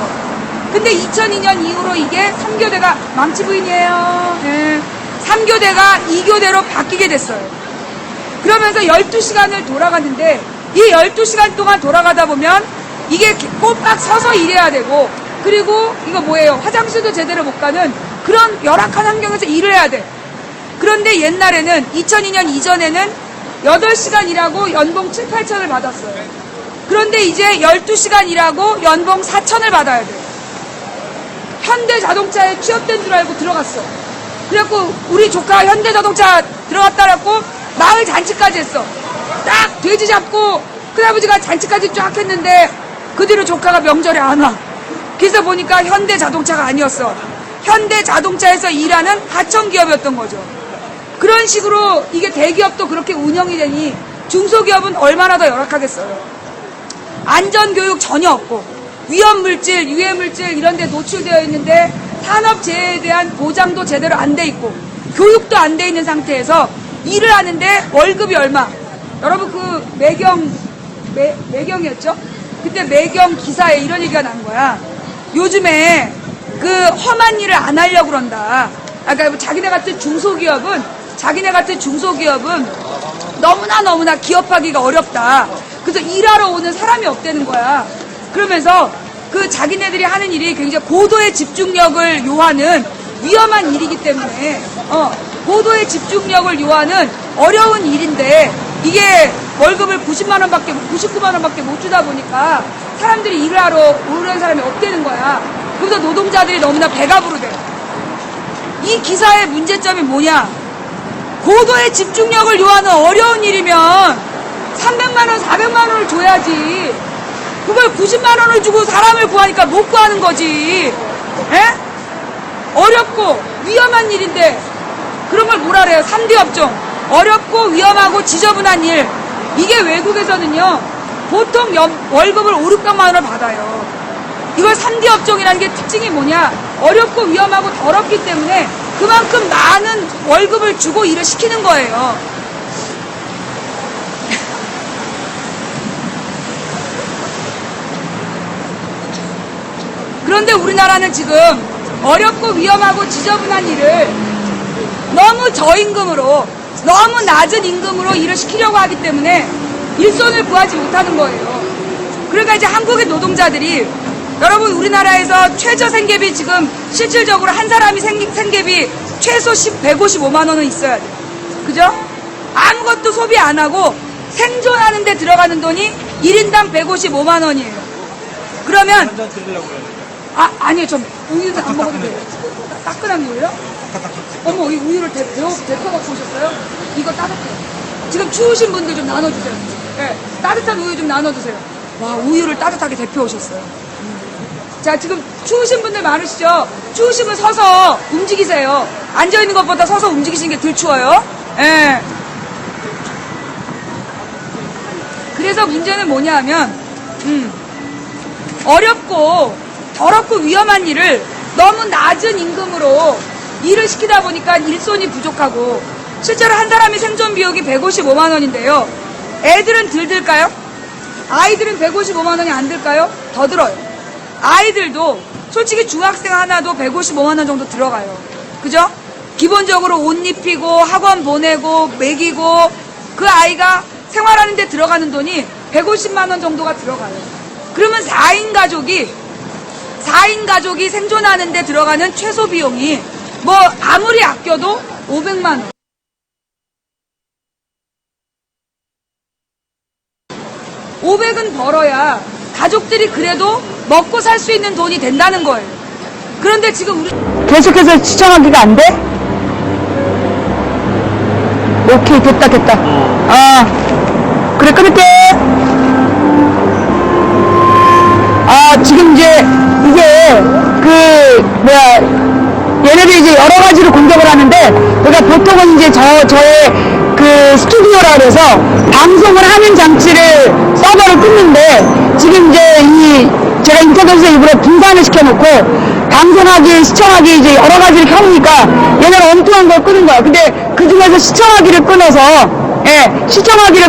근데 2002년 이후로 이게 3교대가 망치 부인이에요. 네. 3교대가 2교대로 바뀌게 됐어요. 그러면서 12시간을 돌아가는데 이 12시간 동안 돌아가다 보면 이게 꼬박 서서 일해야 되고, 그리고 이거 뭐예요? 화장실도 제대로 못 가는 그런 열악한 환경에서 일을 해야 돼. 그런데 옛날에는 2002년 이전에는 8시간 일하고 연봉 7, 8천을 받았어요. 그런데 이제 12시간 일하고 연봉 4천을 받아야 돼. 현대자동차에 취업된 줄 알고 들어갔어. 그래갖고 우리 조카 현대자동차 들어갔다라고 마을 잔치까지 했어. 딱 돼지 잡고 큰아버지가 잔치까지 쫙 했는데 그 뒤로 조카가 명절에 안 와. 그래서 보니까 현대자동차가 아니었어. 현대자동차에서 일하는 하청기업이었던 거죠. 그런 식으로 이게 대기업도 그렇게 운영이 되니 중소기업은 얼마나 더 열악하겠어요. 안전교육 전혀 없고 위험물질, 유해물질 이런 데 노출되어 있는데 산업재해에 대한 보장도 제대로 안 돼 있고 교육도 안 돼 있는 상태에서 일을 하는데 월급이 얼마? 여러분 그 매경이었죠? 그때 매경 기사에 이런 얘기가 난 거야. 요즘에 그 험한 일을 안 하려고 그런다. 그러니까 자기네 같은 중소기업은 너무나 기업하기가 어렵다. 그래서 일하러 오는 사람이 없다는 거야. 그러면서 그 자기네들이 하는 일이 굉장히 고도의 집중력을 요하는 위험한 일이기 때문에 고도의 집중력을 요하는 어려운 일인데 이게 월급을 99만 원밖에 못 주다 보니까 사람들이 일을 하러 오는 사람이 없다는 거야. 그래서 노동자들이 너무나 배가 부르대. 이 기사의 문제점이 뭐냐? 고도의 집중력을 요하는 어려운 일이면 300만 원, 400만 원을 줘야지. 그걸 90만 원을 주고 사람을 구하니까 못 구하는 거지. 에? 어렵고 위험한 일인데 그런 걸 뭐라 그래요? 3D 업종. 어렵고 위험하고 지저분한 일. 이게 외국에서는요, 보통 월급을 5, 600만 원을 받아요. 이걸 3D 업종이라는 게 특징이 뭐냐? 어렵고 위험하고 더럽기 때문에 그만큼 많은 월급을 주고 일을 시키는 거예요. 그런데 우리나라는 지금 어렵고 위험하고 지저분한 일을 너무 저임금으로, 너무 낮은 임금으로 일을 시키려고 하기 때문에 일손을 구하지 못하는 거예요. 그러니까 이제 한국의 노동자들이, 여러분 우리나라에서 최저 생계비 지금 실질적으로 한 사람이 생계비 최소 155만 원은 있어야 돼요. 그죠? 아무것도 소비 안 하고 생존하는 데 들어가는 돈이 1인당 155만 원이에요. 그러면 아니요, 전 우유는 안 먹어도 돼요. 따끈한 우유요? 어머, 이 우유를 데펴 갖고 오셨어요? 이거 따뜻해요. 지금 추우신 분들 좀 나눠주세요. 네, 따뜻한 우유 좀 나눠주세요. 와, 우유를 따뜻하게 데펴 오셨어요. 자, 지금 추우신 분들 많으시죠? 추우시면 서서 움직이세요. 앉아있는 것보다 서서 움직이시는 게 덜 추워요. 예. 그래서 문제는 뭐냐 하면, 어렵고 더럽고 위험한 일을 너무 낮은 임금으로 일을 시키다 보니까 일손이 부족하고, 실제로 한 사람의 생존 비용이 155만 원인데요. 애들은 덜 들까요? 아이들은 155만 원이 안 들까요? 더 들어요. 아이들도 솔직히 중학생 하나도 155만 원 정도 들어가요. 그죠? 기본적으로 옷 입히고 학원 보내고 먹이고 그 아이가 생활하는 데 들어가는 돈이 150만 원 정도가 들어가요. 그러면 4인 가족이 생존하는 데 들어가는 최소 비용이 뭐 아무리 아껴도 500만 원. (500은) 벌어야 가족들이 그래도 먹고 살 수 있는 돈이 된다는 거예요. 그런데 지금 우리 계속해서 시청하기가 안 돼? 오케이, 됐다. 그래, 끊을게. 지금 이제 이게 얘네들이 이제 여러 가지로 공격을 하는데, 그러니까 보통은 이제 저의 그 스튜디오라 그래서 방송을 하는 장치를 서버를 끊는데, 지금 이제 제가 인터넷에서 일부러 분산을 시켜놓고 방송하기, 시청하기 이제 여러 가지를 켜놓으니까 얘네는 엉뚱한 걸 끄는 거야. 근데 그 중에서 시청하기를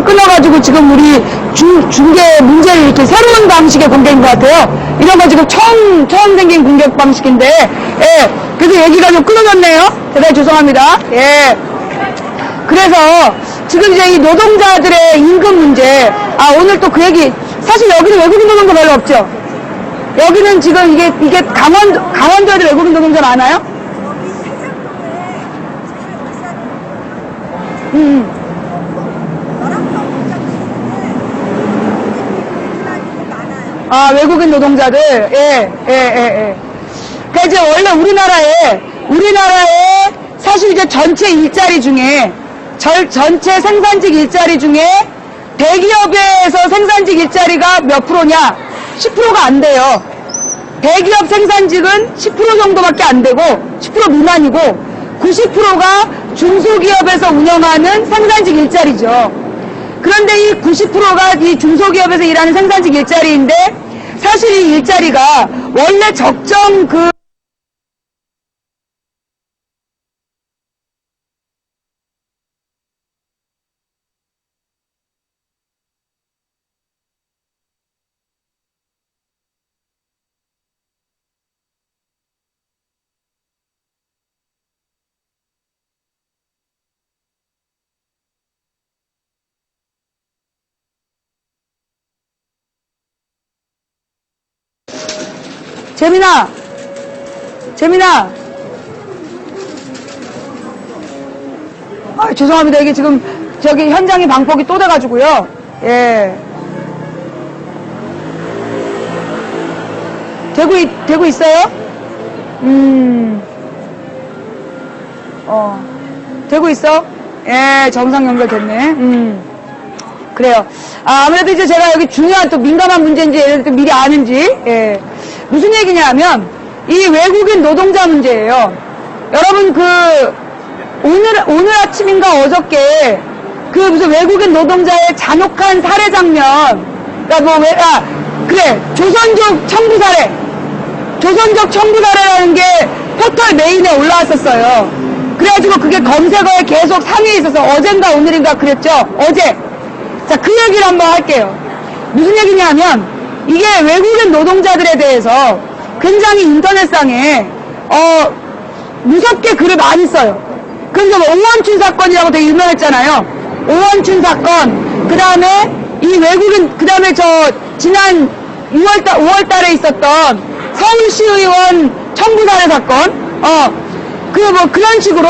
끊어가지고 지금 우리 중계 문제를 이렇게 새로운 방식의 공격인 것 같아요. 이런 거 지금 처음 생긴 공격 방식인데, 그래서 얘기가 좀 끊어졌네요. 대단히 죄송합니다. 그래서 지금 이제 이 노동자들의 임금 문제, 오늘 또 그 얘기, 사실 여기는 외국인 노동자 별로 없죠? 여기는 지금 이게 강원도에도 외국인 노동자 많아요? 외국인 노동자들, 그러니까 이제 원래 우리나라에 사실 이제 전체 일자리 중에, 전체 생산직 일자리 중에 대기업에서 생산직 일자리가 몇 프로냐? 10%가 안 돼요. 대기업 생산직은 10% 정도밖에 안 되고, 10% 미만이고, 90%가 중소기업에서 운영하는 생산직 일자리죠. 그런데 이 90%가 이 중소기업에서 일하는 생산직 일자리인데, 사실 이 일자리가 원래 적정 재민아. 죄송합니다. 이게 지금 저기 현장이 방폭이 또 돼가지고요. 되고 있어요? 되고 있어? 정상 연결됐네. 그래요. 아무래도 이제 제가 여기 중요한 또 민감한 문제인지 얘네들 또 미리 아는지, 예. 무슨 얘기냐면, 이 외국인 노동자 문제예요. 여러분, 오늘 아침인가 어저께, 무슨 외국인 노동자의 잔혹한 살해 장면, 그래, 조선족 청부 살해. 조선족 청부 살해라는 게 포털 메인에 올라왔었어요. 그래가지고 그게 검색어에 계속 상위에 있어서 어젠가 오늘인가 그랬죠? 어제. 자, 그 얘기를 한번 할게요. 무슨 얘기냐면, 이게 외국인 노동자들에 대해서 굉장히 인터넷상에, 무섭게 글을 많이 써요. 그래서 뭐 오원춘 사건이라고 되게 유명했잖아요. 오원춘 사건, 그 다음에 이 외국인, 그 다음에 지난 5월 달에 있었던 서울시의원 청부살해 사건, 그런 식으로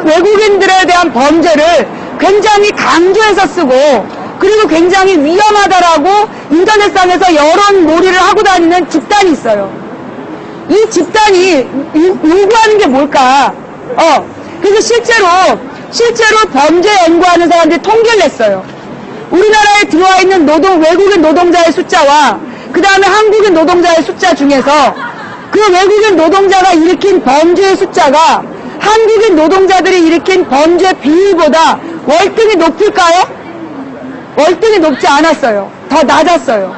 외국인들에 대한 범죄를 굉장히 강조해서 쓰고, 그리고 굉장히 위험하다라고 인터넷상에서 여론몰이를 하고 다니는 집단이 있어요. 이 집단이 요구하는 게 뭘까? 그래서 실제로 범죄 연구하는 사람들이 통계를 냈어요. 우리나라에 들어와 있는 외국인 노동자의 숫자와 그 다음에 한국인 노동자의 숫자 중에서 그 외국인 노동자가 일으킨 범죄의 숫자가 한국인 노동자들이 일으킨 범죄 비율보다 월등히 높을까요? 월등히 높지 않았어요. 더 낮았어요.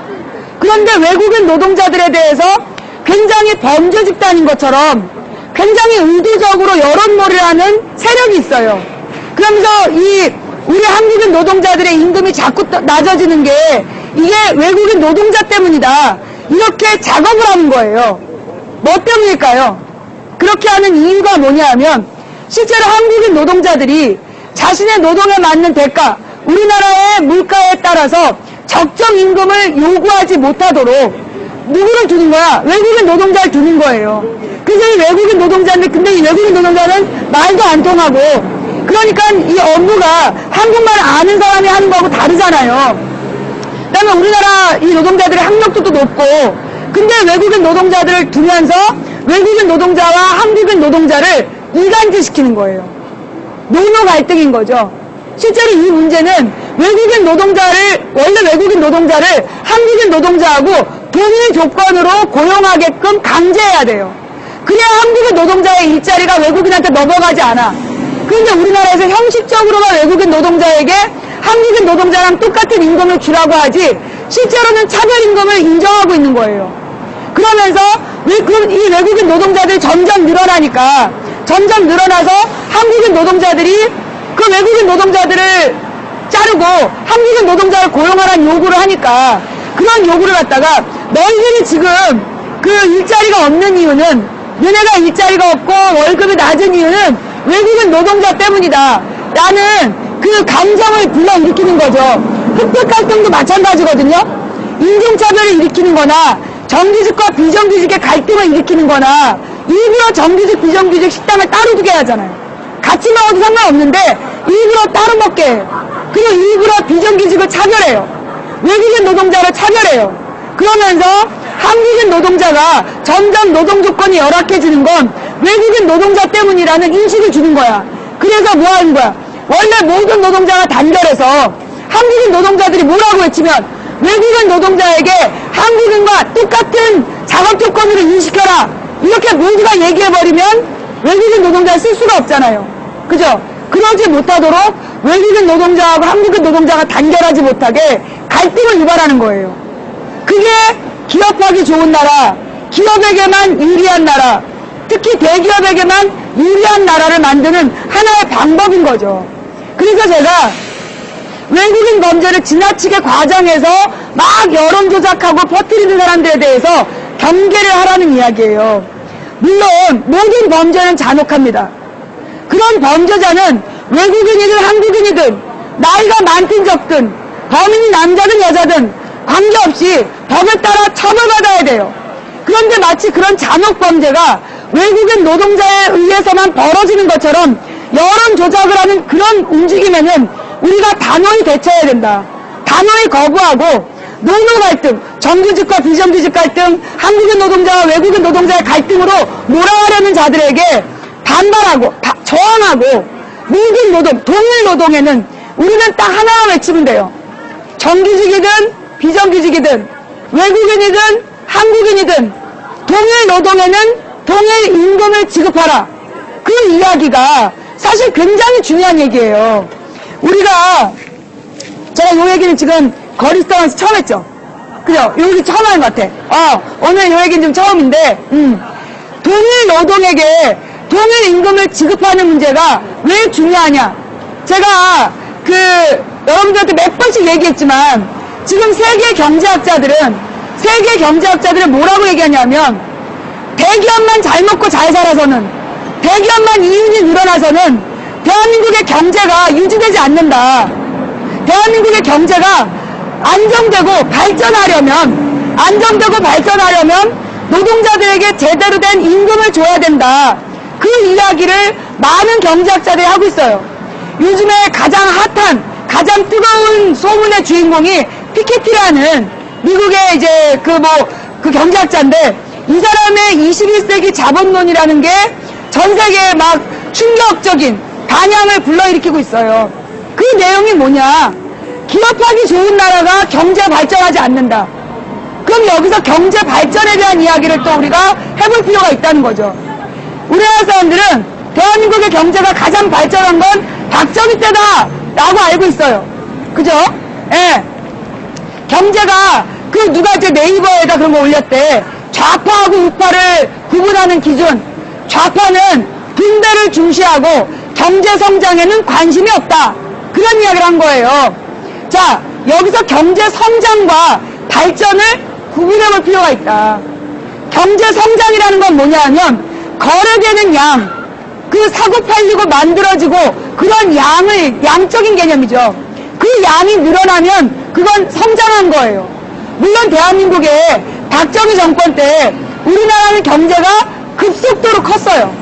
그런데 외국인 노동자들에 대해서 굉장히 범죄 집단인 것처럼 굉장히 의도적으로 여론몰이를 하는 세력이 있어요. 그러면서 우리 한국인 노동자들의 임금이 자꾸 낮아지는 게 이게 외국인 노동자 때문이다. 이렇게 작업을 하는 거예요. 뭐 때문일까요? 그렇게 하는 이유가 뭐냐면 실제로 한국인 노동자들이 자신의 노동에 맞는 대가, 우리나라의 물가에 따라서 적정 임금을 요구하지 못하도록 누구를 두는 거야? 외국인 노동자를 두는 거예요. 그래서 이 외국인 노동자인데, 근데 이 외국인 노동자는 말도 안 통하고, 그러니까 이 업무가 한국말 아는 사람이 하는 거하고 다르잖아요. 그 다음에 우리나라 이 노동자들의 학력도 높고, 근데 외국인 노동자들을 두면서 외국인 노동자와 한국인 노동자를 이간질시키는 거예요. 노노 갈등인 거죠. 실제로 이 문제는 원래 외국인 노동자를 한국인 노동자하고 동일 조건으로 고용하게끔 강제해야 돼요. 그래야 한국인 노동자의 일자리가 외국인한테 넘어가지 않아. 그런데 우리나라에서 형식적으로만 외국인 노동자에게 한국인 노동자랑 똑같은 임금을 주라고 하지 실제로는 차별임금을 인정하고 있는 거예요. 그러면서 이 외국인 노동자들이 점점 늘어나니까 점점 늘어나서 한국인 노동자들이 그 외국인 노동자들을 자르고 한국인 노동자를 고용하라는 요구를 하니까 그런 요구를 갖다가 너희들이 지금 그 일자리가 없는 이유는 너네가 일자리가 없고 월급이 낮은 이유는 외국인 노동자 때문이다 라는 그 감정을 불러일으키는 거죠. 흑백 갈등도 마찬가지거든요. 인종차별을 일으키는 거나 정규직과 비정규직의 갈등을 일으키는 거나 일부러 정규직 비정규직 식당을 따로 두게 하잖아요. 같이 먹어도 상관없는데 일부러 따로 먹게 해요. 그리고 일부러 비정규직을 차별해요. 외국인 노동자를 차별해요. 그러면서 한국인 노동자가 점점 노동 조건이 열악해지는 건 외국인 노동자 때문이라는 인식을 주는 거야. 그래서 뭐 하는 거야? 원래 모든 노동자가 단결해서 한국인 노동자들이 뭐라고 외치면 외국인 노동자에게 한국인과 똑같은 작업 조건으로 인식해라. 이렇게 모두가 얘기해버리면 외국인 노동자를 쓸 수가 없잖아요. 그죠? 그러지 못하도록 외국인 노동자하고 한국인 노동자가 단결하지 못하게 갈등을 유발하는 거예요. 그게 기업하기 좋은 나라, 기업에게만 유리한 나라, 특히 대기업에게만 유리한 나라를 만드는 하나의 방법인 거죠. 그래서 제가 외국인 범죄를 지나치게 과장해서 막 여론 조작하고 퍼뜨리는 사람들에 대해서 경계를 하라는 이야기예요. 물론 모든 범죄는 잔혹합니다. 그런 범죄자는 외국인이든 한국인이든 나이가 많든 적든 범인이 남자든 여자든 관계없이 법에 따라 처벌받아야 돼요. 그런데 마치 그런 잔혹 범죄가 외국인 노동자에 의해서만 벌어지는 것처럼 여론 조작을 하는 그런 움직임에는 우리가 단호히 대처해야 된다. 단호히 거부하고 노노 갈등, 정규직과 비정규직 갈등, 한국인 노동자와 외국인 노동자의 갈등으로 몰아가려는 자들에게 반발하고 저항하고 모든 노동, 동일 노동에는 우리는 딱 하나만 외치면 돼요. 정규직이든 비정규직이든 외국인이든 한국인이든 동일 노동에는 동일 임금을 지급하라. 그 이야기가 사실 굉장히 중요한 얘기예요. 우리가 제가 요 얘기는 지금 거리스타원에서 처음 했죠. 그죠? 여기 처음 하는 것 같아. 오늘 요 얘기는 좀 처음인데 동일 노동에게 동일 임금을 지급하는 문제가 왜 중요하냐. 제가 여러분들한테 몇 번씩 얘기했지만 지금 세계 경제학자들은 뭐라고 얘기하냐면 대기업만 잘 먹고 잘 살아서는 대기업만 이윤이 늘어나서는 대한민국의 경제가 유지되지 않는다. 대한민국의 경제가 안정되고 발전하려면 노동자들에게 제대로 된 임금을 줘야 된다. 그 이야기를 많은 경제학자들이 하고 있어요. 요즘에 가장 핫한, 가장 뜨거운 소문의 주인공이 피케티라는 미국의 이제 그 경제학자인데 이 사람의 21세기 자본론이라는 게 전 세계에 막 충격적인 반향을 불러일으키고 있어요. 그 내용이 뭐냐? 기업하기 좋은 나라가 경제 발전하지 않는다. 그럼 여기서 경제 발전에 대한 이야기를 또 우리가 해볼 필요가 있다는 거죠. 우리나라 사람들은 대한민국의 경제가 가장 발전한 건 박정희 때다 라고 알고 있어요. 그죠? 예. 경제가 누가 이제 네이버에다 그런 거 올렸대. 좌파하고 우파를 구분하는 기준. 좌파는 분배를 중시하고 경제 성장에는 관심이 없다. 그런 이야기를 한 거예요. 자, 여기서 경제 성장과 발전을 구분해 볼 필요가 있다. 경제 성장이라는 건 뭐냐 하면 거래되는 양, 사고 팔리고 만들어지고 그런 양적인 개념이죠. 그 양이 늘어나면 그건 성장한 거예요. 물론 대한민국의 박정희 정권 때 우리나라의 경제가 급속도로 컸어요.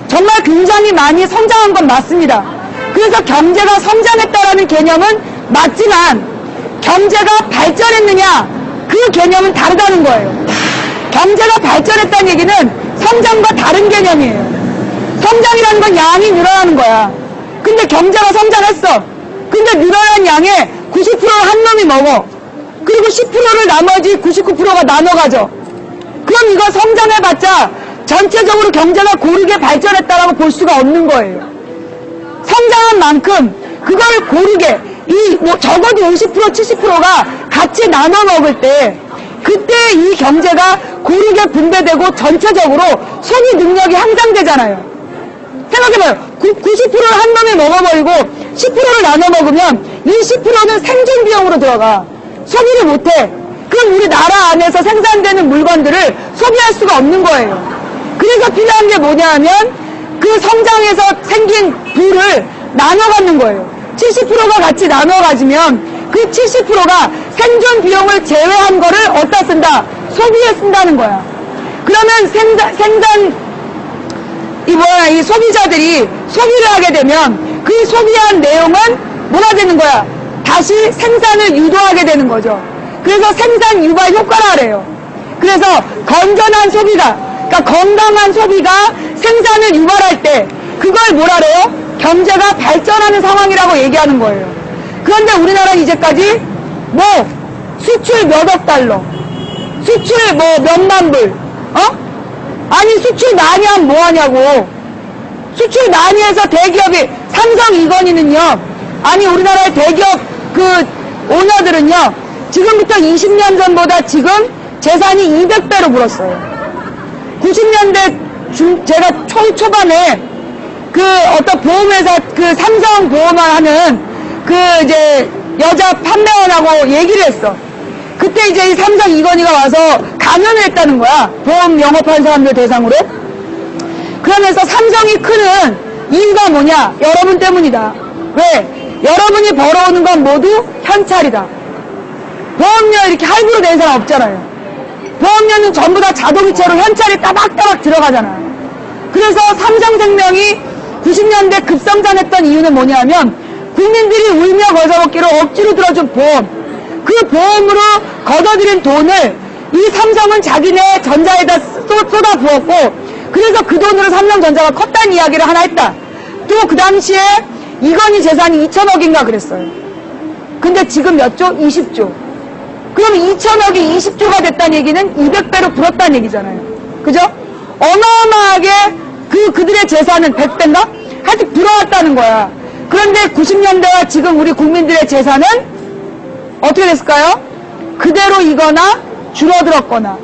정말 굉장히 많이 성장한 건 맞습니다. 그래서 경제가 성장했다라는 개념은 맞지만 경제가 발전했느냐 그 개념은 다르다는 거예요. 경제가 발전했다는 얘기는 성장과 다른 개념이에요. 성장이라는 건 양이 늘어나는 거야. 근데 경제가 성장했어. 근데 늘어난 양의 90%를 한 놈이 먹어. 그리고 10%를 나머지 99%가 나눠 가져. 그럼 이거 성장해봤자 전체적으로 경제가 고르게 발전했다라고 볼 수가 없는 거예요. 성장한 만큼 그걸 고르게 적어도 50% 70%가 같이 나눠 먹을 때 그때 이 경제가 고르게 분배되고 전체적으로 소비 능력이 향상되잖아요. 생각해봐요. 90%를 한 놈이 먹어버리고 10%를 나눠 먹으면 이 10%는 생존 비용으로 들어가. 소비를 못해. 그럼 우리 나라 안에서 생산되는 물건들을 소비할 수가 없는 거예요. 그래서 필요한 게 뭐냐 하면 그 성장에서 생긴 부를 나눠 갖는 거예요. 70%가 같이 나눠 가지면 그 70%가 생존 비용을 제외한 거를 어디다 쓴다? 소비에 쓴다는 거야. 그러면 이 소비자들이 소비를 하게 되면 그 소비한 내용은 뭐가 되는 거야? 다시 생산을 유도하게 되는 거죠. 그래서 생산 유발 효과라 그래요. 그래서 건전한 소비가, 그러니까 건강한 소비가 생산을 유발할 때 그걸 뭐라 그래요? 경제가 발전하는 상황이라고 얘기하는 거예요. 그런데 우리나라는 이제까지 수출 몇억 달러, 수출 몇만 불, 아니 수출 많이 하면 뭐하냐고. 수출 많이 해서 대기업이 삼성 이건희는요, 아니 우리나라의 대기업 오너들은요 지금부터 20년 전보다 지금 재산이 200배로 불었어요. 90년대 제가 초반에 어떤 보험회사 삼성 보험을 하는 이제 여자 판매원하고 얘기를 했어. 그때 이제 이 삼성 이건희가 와서 강연을 했다는 거야. 보험 영업하는 사람들 대상으로. 그러면서 삼성이 크는 이유가 뭐냐? 여러분 때문이다. 왜? 여러분이 벌어오는 건 모두 현찰이다. 보험료 이렇게 할부로 낸 사람 없잖아요. 보험료는 전부 다 자동이체로 현찰이 따박따박 들어가잖아요. 그래서 삼성생명이 90년대 급성장했던 이유는 뭐냐면 국민들이 울며 거저먹기로 억지로 들어준 보험, 그 보험으로 걷어들인 돈을 이 삼성은 자기네 전자에다 쏟아 부었고, 그래서 그 돈으로 삼성전자가 컸다는 이야기를 하나 했다. 또 그 당시에 이건희 재산이 2천억인가 그랬어요. 근데 지금 몇 조? 20조. 그럼 2천억이 20조가 됐다는 얘기는 200배로 불었다는 얘기잖아요. 그죠? 어마어마하게 그들의 재산은 100배인가? 하여튼 불어왔다는 거야. 그런데 90년대와 지금 우리 국민들의 재산은 어떻게 됐을까요? 그대로이거나 줄어들었거나,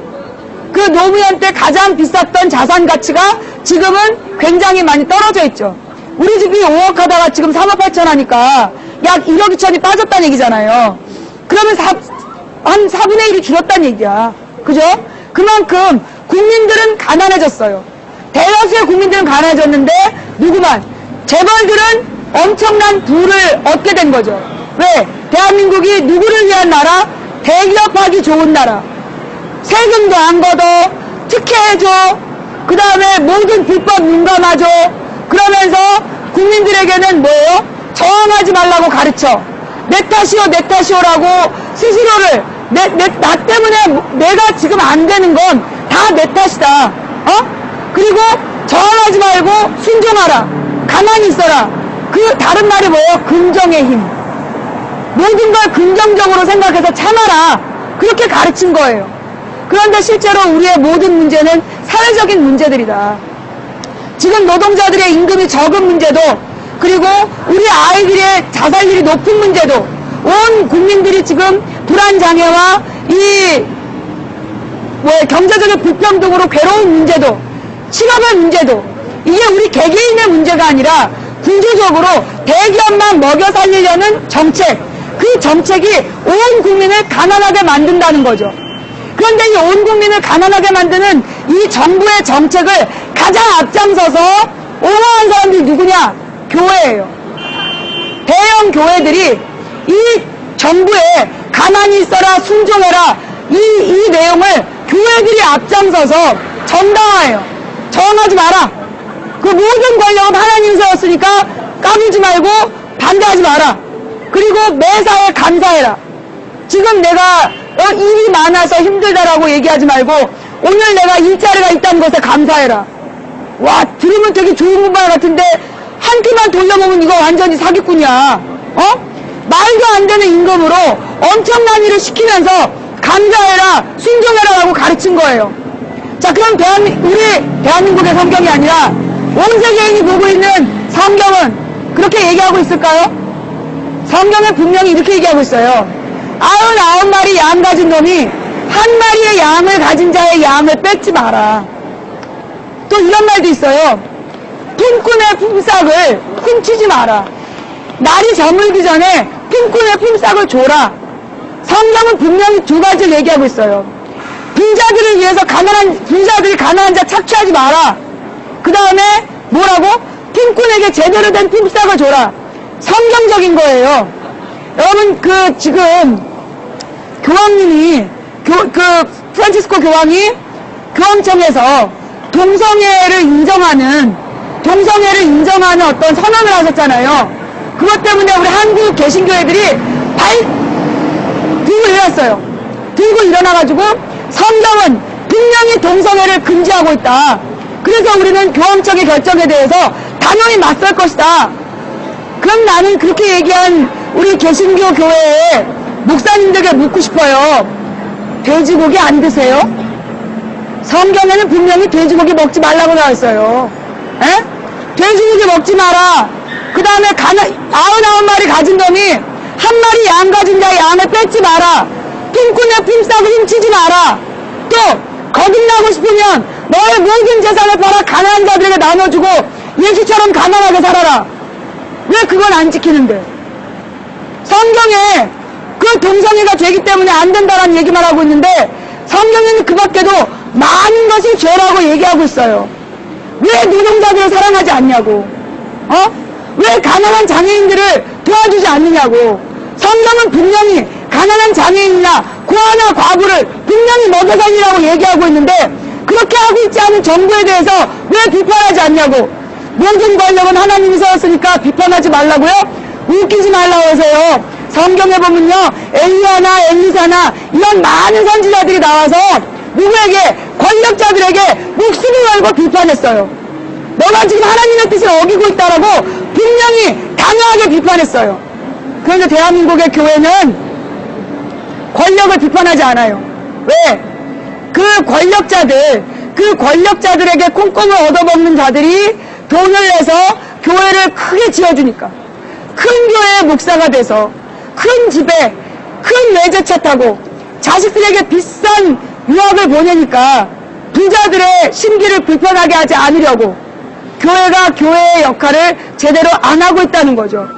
그 노무현 때 가장 비쌌던 자산 가치가 지금은 굉장히 많이 떨어져 있죠. 우리 집이 5억 하다가 지금 3억 8천 하니까 약 1억 2천이 빠졌다는 얘기잖아요. 그러면 한 4분의 1이 줄었다는 얘기야. 그죠? 그만큼 국민들은 가난해졌어요. 대다수의 국민들은 가난해졌는데 누구만? 재벌들은 엄청난 부를 얻게 된 거죠. 왜? 대한민국이 누구를 위한 나라? 대기업하기 좋은 나라. 세금도 안 걷어, 특혜해줘, 그 다음에 모든 불법 민감하죠. 그러면서 국민들에게는 뭐예요? 저항하지 말라고 가르쳐. 내 탓이오라고 스스로를 나 때문에 내가 지금 안 되는 건 다 내 탓이다. 그리고 저항하지 말고 순종하라. 가만히 있어라. 그 다른 말이 뭐예요? 긍정의 힘. 모든 걸 긍정적으로 생각해서 참아라. 그렇게 가르친 거예요. 그런데 실제로 우리의 모든 문제는 사회적인 문제들이다. 지금 노동자들의 임금이 적은 문제도, 그리고 우리 아이들의 자살률이 높은 문제도, 온 국민들이 지금 불안장애와 경제적인 불평등으로 괴로운 문제도, 실업의 문제도, 이게 우리 개개인의 문제가 아니라 구조적으로 대기업만 먹여 살리려는 정책, 그 정책이 온 국민을 가난하게 만든다는 거죠. 그런데 이 온 국민을 가난하게 만드는 이 정부의 정책을 가장 앞장서서 옹호한 사람들이 누구냐? 교회예요. 대형 교회들이 이 정부에 가만히 있어라, 순종해라, 이 내용을 교회들이 앞장서서 정당화해요. 저항하지 마라. 그 모든 권력은 하나님이 세웠으니까 까불지 말고 반대하지 마라. 그리고 매사에 감사해라. 지금 내가 일이 많아서 힘들다라고 얘기하지 말고 오늘 내가 일자리가 있다는 것에 감사해라. 와, 들으면 되게 좋은 말 같은데 한 끼만 돌려보면 이거 완전히 사기꾼이야. 말도 안 되는 임금으로 엄청난 일을 시키면서 감사해라, 순종해라라고 가르친 거예요. 자, 그럼 우리 대한민국의 성경이 아니라 온 세계인이 보고 있는 성경은 그렇게 얘기하고 있을까요? 성경은 분명히 이렇게 얘기하고 있어요. 99마리 양 가진 놈이 한 마리의 양을 가진 자의 양을 뺏지 마라. 또 이런 말도 있어요. 품꾼의 품삯을 훔치지 마라. 날이 저물기 전에 품꾼의 품삯을 줘라. 성경은 분명히 두 가지를 얘기하고 있어요. 부자들을 위해서 부자들이 가난한 자 착취하지 마라. 그 다음에 뭐라고? 품꾼에게 제대로 된 품삯을 줘라. 성경적인 거예요. 여러분, 지금 교황님이 프란치스코 교황이 교황청에서 동성애를 인정하는 어떤 선언을 하셨잖아요. 그것 때문에 우리 한국 개신교회들이 들고 일어났어요. 들고 일어나가지고 성경은 분명히 동성애를 금지하고 있다. 그래서 우리는 교황청의 결정에 대해서 당연히 맞설 것이다. 그럼 나는 그렇게 얘기한 우리 개신교 교회의 목사님들에게 묻고 싶어요. 돼지고기 안 드세요? 성경에는 분명히 돼지고기 먹지 말라고 나와 있어요. 에? 돼지고기 먹지 마라. 그 다음에 99마리 가진 놈이 한 마리 양 가진 자의 양을 뺏지 마라. 품꾼의 품삯을 훔치지 마라. 또 거듭나고 싶으면 너의 모든 재산을 팔아 가난한 자들에게 나눠주고 예수처럼 가난하게 살아라. 왜 그건 안 지키는데? 성경에 그 동성애가 되기 때문에 안 된다라는 얘기만 하고 있는데 성경에는 그 밖에도 많은 것이 죄라고 얘기하고 있어요. 왜 노동자들을 사랑하지 않냐고. 왜 가난한 장애인들을 도와주지 않느냐고. 성경은 분명히 가난한 장애인이나 고아나 과부를 분명히 먹여 살리라고 얘기하고 있는데 그렇게 하고 있지 않은 정부에 대해서 왜 비판하지 않냐고. 모든 권력은 하나님이 세웠으니까 비판하지 말라고요? 웃기지 말라고 하세요. 성경에 보면요, 엘리야나 엘리사나 이런 많은 선지자들이 나와서 누구에게? 권력자들에게 목숨을 걸고 비판했어요. 너가 지금 하나님의 뜻을 어기고 있다라고 분명히 단호하게 비판했어요. 그런데 대한민국의 교회는 권력을 비판하지 않아요. 왜? 그 권력자들에게 콩콩을 얻어먹는 자들이 돈을 내서 교회를 크게 지어주니까, 큰 교회의 목사가 돼서 큰 집에 큰 외제차 타고 자식들에게 비싼 유학을 보내니까 부자들의 심기를 불편하게 하지 않으려고 교회가 교회의 역할을 제대로 안 하고 있다는 거죠.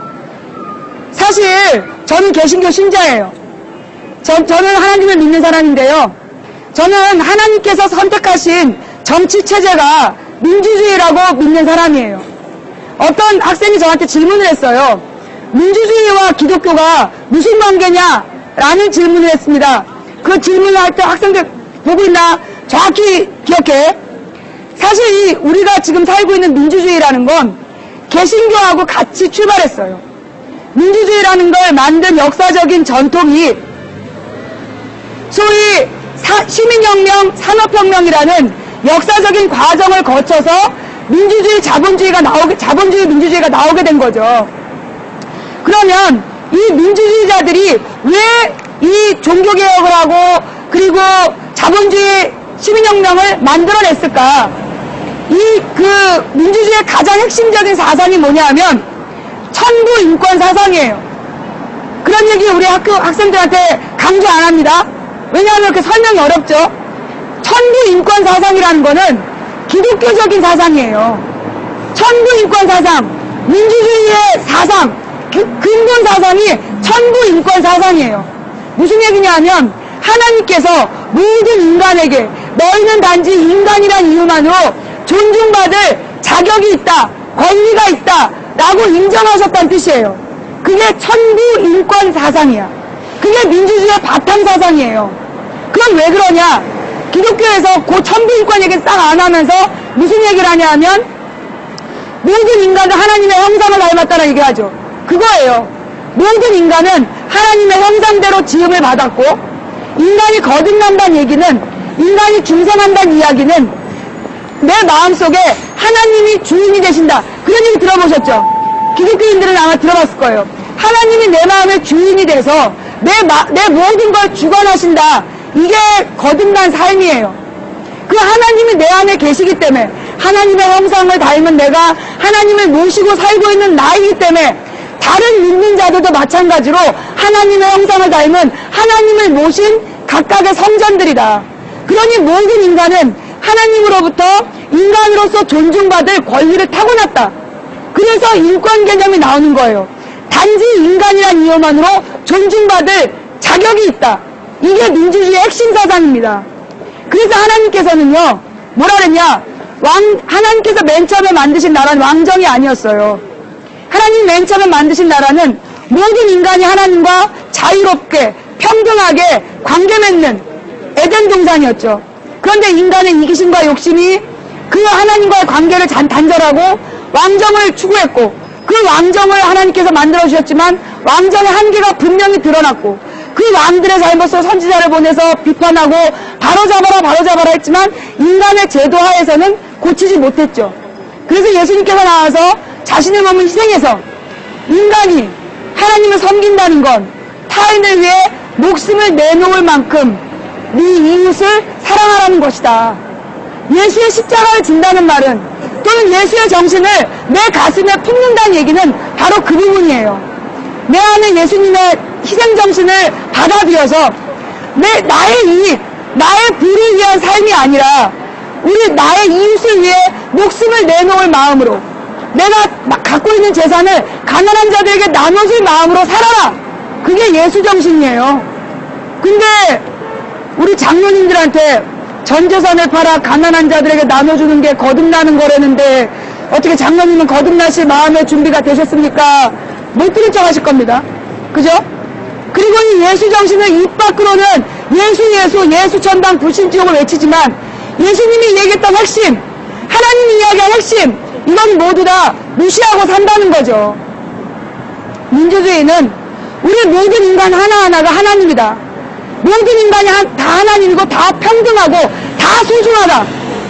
사실 저는 개신교 신자예요. 저는 하나님을 믿는 사람인데요. 저는 하나님께서 선택하신 정치 체제가 민주주의라고 믿는 사람이에요. 어떤 학생이 저한테 질문을 했어요. 민주주의와 기독교가 무슨 관계냐? 라는 질문을 했습니다. 그 질문을 할 때 학생들 보고 있나? 정확히 기억해. 사실 우리가 지금 살고 있는 민주주의라는 건 개신교하고 같이 출발했어요. 민주주의라는 걸 만든 역사적인 전통이 소위 시민혁명, 산업혁명이라는 역사적인 과정을 거쳐서 민주주의, 자본주의 민주주의가 나오게 된 거죠. 그러면 이 민주주의자들이 왜 이 종교개혁을 하고 그리고 자본주의 시민혁명을 만들어냈을까? 민주주의의 가장 핵심적인 사상이 뭐냐 하면 천부인권 사상이에요. 그런 얘기 우리 학생들한테 강조 안 합니다. 왜냐하면 그 설명이 어렵죠. 천부인권 사상이라는 거는 기독교적인 사상이에요. 천부인권 사상, 민주주의의 사상, 근본 사상이 천부인권 사상이에요. 무슨 얘기냐 하면 하나님께서 모든 인간에게 너희는 단지 인간이란 이유만으로 존중받을 자격이 있다, 권리가 있다 라고 인정하셨다는 뜻이에요. 그게 천부인권 사상이야. 그게 민주주의의 바탕 사상이에요. 그럼 왜 그러냐? 기독교에서 그 천부인권 얘기 싹 안 하면서 무슨 얘기를 하냐 하면 모든 인간은 하나님의 형상을 닮았다는 얘기를 하죠. 그거예요. 모든 인간은 하나님의 형상대로 지음을 받았고 인간이 거듭난다는 얘기는, 인간이 중생한다는 이야기는 내 마음속에 하나님이 주인이 되신다. 그런 얘기 들어보셨죠? 기독교인들은 아마 들어봤을 거예요. 하나님이 내 마음의 주인이 돼서 내 모든 걸 주관하신다. 이게 거듭난 삶이에요. 그 하나님이 내 안에 계시기 때문에, 하나님의 형상을 닮은 내가 하나님을 모시고 살고 있는 나이기 때문에 다른 믿는 자들도 마찬가지로 하나님의 형상을 닮은 하나님을 모신 각각의 성전들이다. 그러니 모든 인간은 하나님으로부터 인간으로서 존중받을 권리를 타고났다. 그래서 인권 개념이 나오는 거예요. 단지 인간이란 이유만으로 존중받을 자격이 있다. 이게 민주주의의 핵심 사상입니다. 그래서 하나님께서는요, 뭐라 그랬냐? 하나님께서 맨 처음에 만드신 나라는 왕정이 아니었어요. 하나님 맨 처음에 만드신 나라는 모든 인간이 하나님과 자유롭게 평등하게 관계 맺는 에덴 동산이었죠. 그런데 인간의 이기심과 욕심이 그 하나님과의 관계를 단절하고 왕정을 추구했고, 그 왕정을 하나님께서 만들어주셨지만 왕정의 한계가 분명히 드러났고, 그 왕들의 잘못을 선지자를 보내서 비판하고 바로잡아라 했지만 인간의 제도 하에서는 고치지 못했죠. 그래서 예수님께서 나와서 자신의 몸을 희생해서 인간이 하나님을 섬긴다는 건 타인을 위해 목숨을 내놓을 만큼 네 이웃을 사랑하라는 것이다. 예수의 십자가를 진다는 말은, 또는 예수의 정신을 내 가슴에 품는다는 얘기는 바로 그 부분이에요. 내 안에 예수님의 희생 정신을 받아들여서 나의 이익, 나의 부를 위한 삶이 아니라 나의 이웃을 위해 목숨을 내놓을 마음으로, 내가 갖고 있는 재산을 가난한 자들에게 나눠줄 마음으로 살아라. 그게 예수 정신이에요. 근데 우리 장로님들한테 전 재산을 팔아 가난한 자들에게 나눠주는 게 거듭나는 거라는데 어떻게 장로님은 거듭나실 마음의 준비가 되셨습니까? 못 들은 척 하실 겁니다. 그죠? 그리고 이 예수 정신을 입 밖으로는 예수 천당 불신지옥을 외치지만 예수님이 얘기했던 핵심, 하나님이 이야기한 핵심, 이건 모두 다 무시하고 산다는 거죠. 민주주의는 우리 모든 인간 하나하나가 하나님이다. 모든 인간이 다 하나님이고 다 평등하고 다 소중하다.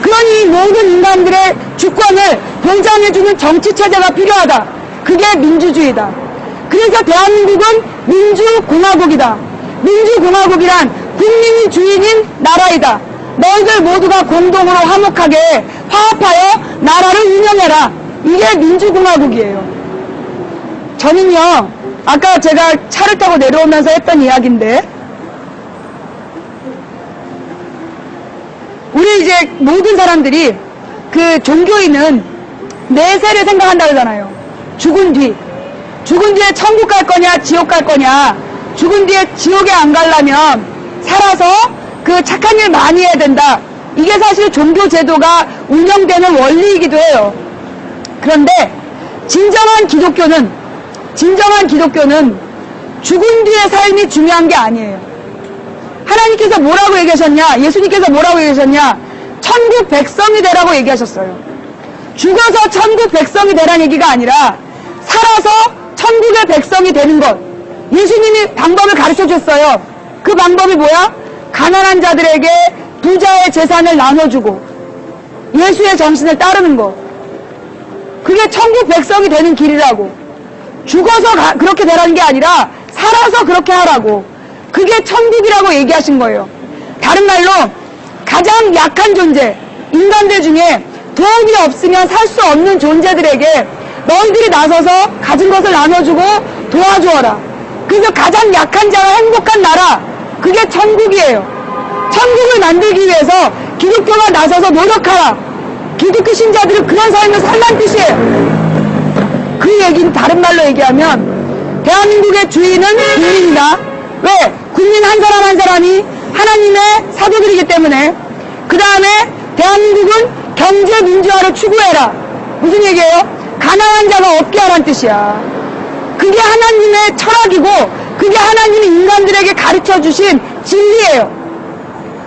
그러니 모든 인간들의 주권을 보장해주는 정치체제가 필요하다. 그게 민주주의다. 그래서 대한민국은 민주공화국이다. 민주공화국이란 국민이 주인인 나라이다. 너희들 모두가 공동으로 화목하게 화합하여 나라를 운영해라. 이게 민주공화국이에요. 저는요, 아까 제가 차를 타고 내려오면서 했던 이야기인데, 우리 이제 모든 사람들이 그 종교인은 내세를 생각한다 그러잖아요. 죽은 뒤에 천국 갈 거냐, 지옥 갈 거냐, 죽은 뒤에 지옥에 안 가려면 살아서 그 착한 일 많이 해야 된다. 이게 사실 종교 제도가 운영되는 원리이기도 해요. 그런데 진정한 기독교는 죽은 뒤의 삶이 중요한 게 아니에요. 하나님께서 뭐라고 얘기하셨냐? 예수님께서 뭐라고 얘기하셨냐? 천국 백성이 되라고 얘기하셨어요. 죽어서 천국 백성이 되라는 얘기가 아니라 살아서 천국의 백성이 되는 것. 예수님이 방법을 가르쳐 줬어요. 그 방법이 뭐야? 가난한 자들에게 부자의 재산을 나눠주고 예수의 정신을 따르는 것. 그게 천국 백성이 되는 길이라고. 죽어서 그렇게 되라는 게 아니라 살아서 그렇게 하라고. 그게 천국이라고 얘기하신 거예요. 다른 말로 가장 약한 존재, 인간들 중에 도움이 없으면 살 수 없는 존재들에게 너희들이 나서서 가진 것을 나눠주고 도와주어라. 그래서 가장 약한 자가 행복한 나라, 그게 천국이에요. 천국을 만들기 위해서 기독교가 나서서 노력하라. 기독교 신자들은 그런 삶을 살란 뜻이에요. 그 얘기는 다른 말로 얘기하면 대한민국의 주인은 국민이다. 왜? 국민 한 사람 한 사람이 하나님의 사도들이기 때문에. 그 다음에 대한민국은 경제 민주화를 추구해라. 무슨 얘기예요? 가난한 자가 없게 하란 뜻이야. 그게 하나님의 철학이고 그게 하나님이 인간들에게 가르쳐 주신 진리예요.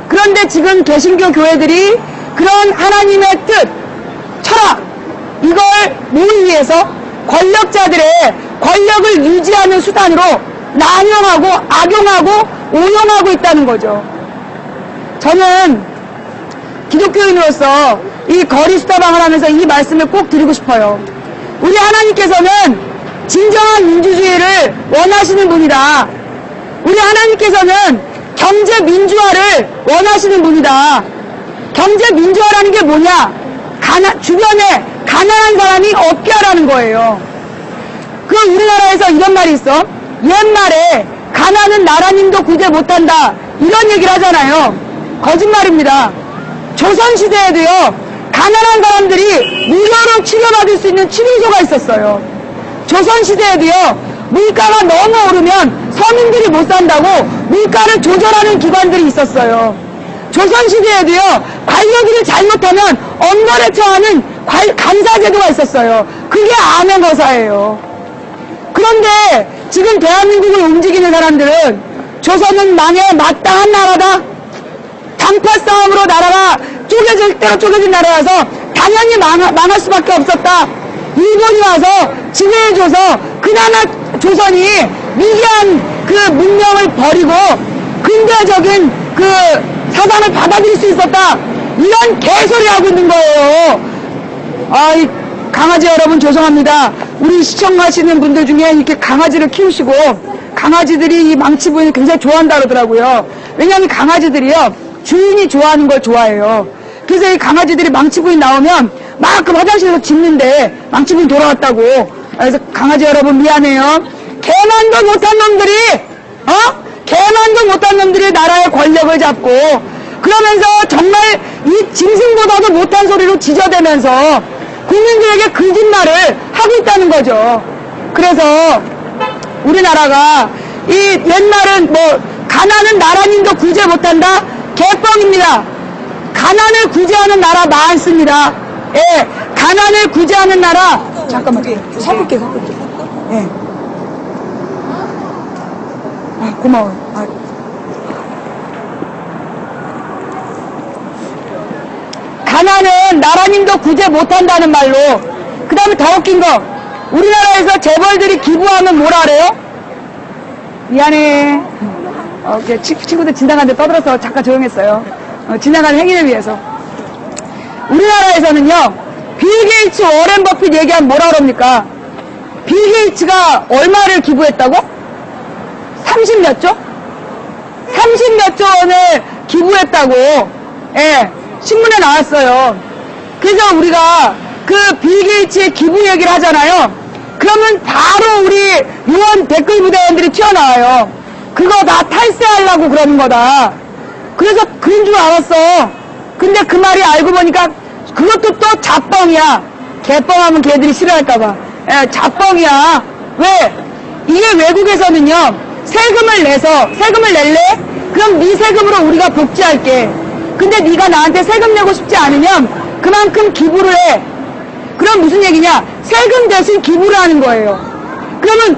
그런데 지금 개신교 교회들이 그런 하나님의 뜻, 철학, 이걸 모으기 위해서 권력자들의 권력을 유지하는 수단으로 남용하고 악용하고 오용하고 있다는 거죠. 저는 기독교인으로서 이 거리 수다방을 하면서 이 말씀을 꼭 드리고 싶어요. 우리 하나님께서는 진정한 민주주의를 원하시는 분이다. 우리 하나님께서는 경제 민주화를 원하시는 분이다. 경제 민주화라는 게 뭐냐? 주변에 가난한 사람이 없게 하라는 거예요. 그 우리나라에서 이런 말이 있어. 옛말에 가난은 나라님도 구제 못한다. 이런 얘기를 하잖아요. 거짓말입니다. 조선시대에도요. 가난한 사람들이 무료로 치료받을 수 있는 치료소가 있었어요. 조선시대에도요. 물가가 너무 오르면 서민들이 못 산다고 물가를 조절하는 기관들이 있었어요. 조선시대에도요. 관료들이 잘못하면 엄벌에 처하는 감사제도가 있었어요. 그게 암행어사예요. 그런데 지금 대한민국을 움직이는 사람들은 조선은 망해 마땅한 나라다. 단파 싸움으로 나라가 쪼개질 대로 쪼개진 나라라서 당연히 망할 수밖에 없었다. 일본이 와서 지배해줘서 그나마 조선이 위대한 그 문명을 버리고 근대적인 그 사상을 받아들일 수 있었다. 이런 개소리 하고 있는 거예요. 아이 강아지 여러분 죄송합니다. 우리 시청하시는 분들 중에 이렇게 강아지를 키우시고 강아지들이 이 망치부인을 굉장히 좋아한다 그러더라고요. 왜냐하면 강아지들이요 주인이 좋아하는 걸 좋아해요. 그래서 이 강아지들이 망치부인 나오면 막 그 화장실에서 짖는데 망치부인 돌아왔다고. 그래서 강아지 여러분 미안해요. 개만도 못한 놈들이 개만도 못한 놈들이 나라의 권력을 잡고 그러면서 정말 이 짐승보다도 못한 소리로 짖어대면서 국민들에게 거짓말을 하고 있다는 거죠. 그래서 우리나라가 이 옛말은 뭐 가난은 나라님도 구제 못한다? 개뻥입니다. 가난을 구제하는 나라 많습니다. 예, 가난을 구제하는 나라 잠깐만 섞을게. 예. 아 고마워요. 가난은 나라님도 구제 못한다는 말로. 그 다음에 더 웃긴 거 우리나라에서 재벌들이 기부하면 뭐라 그래요? 미안해. 친구들 지나가는데 떠들어서 잠깐 조용했어요. 지나가는 행인을 위해서. 우리나라에서는요, 빌 게이츠, 워렌 버핏 얘기하면 뭐라 그럽니까? 빌 게이츠가 얼마를 기부했다고? 30몇 조? 30몇 조 원을 기부했다고, 예, 신문에 나왔어요. 그래서 우리가 그 빌 게이츠의 기부 얘기를 하잖아요. 그러면 바로 우리 요원 댓글 부대원들이 튀어나와요. 그거 다 탈세하려고 그러는 거다. 그래서 그런 줄 알았어. 근데 그 말이 알고 보니까 그것도 또 잡뻥이야. 개뻥하면 걔들이 싫어할까봐. 예, 잡뻥이야. 왜? 이게 외국에서는요, 세금을 낼래? 그럼 네 세금으로 우리가 복지할게. 근데 네가 나한테 세금 내고 싶지 않으면 그만큼 기부를 해. 그럼 무슨 얘기냐? 세금 대신 기부를 하는 거예요. 그러면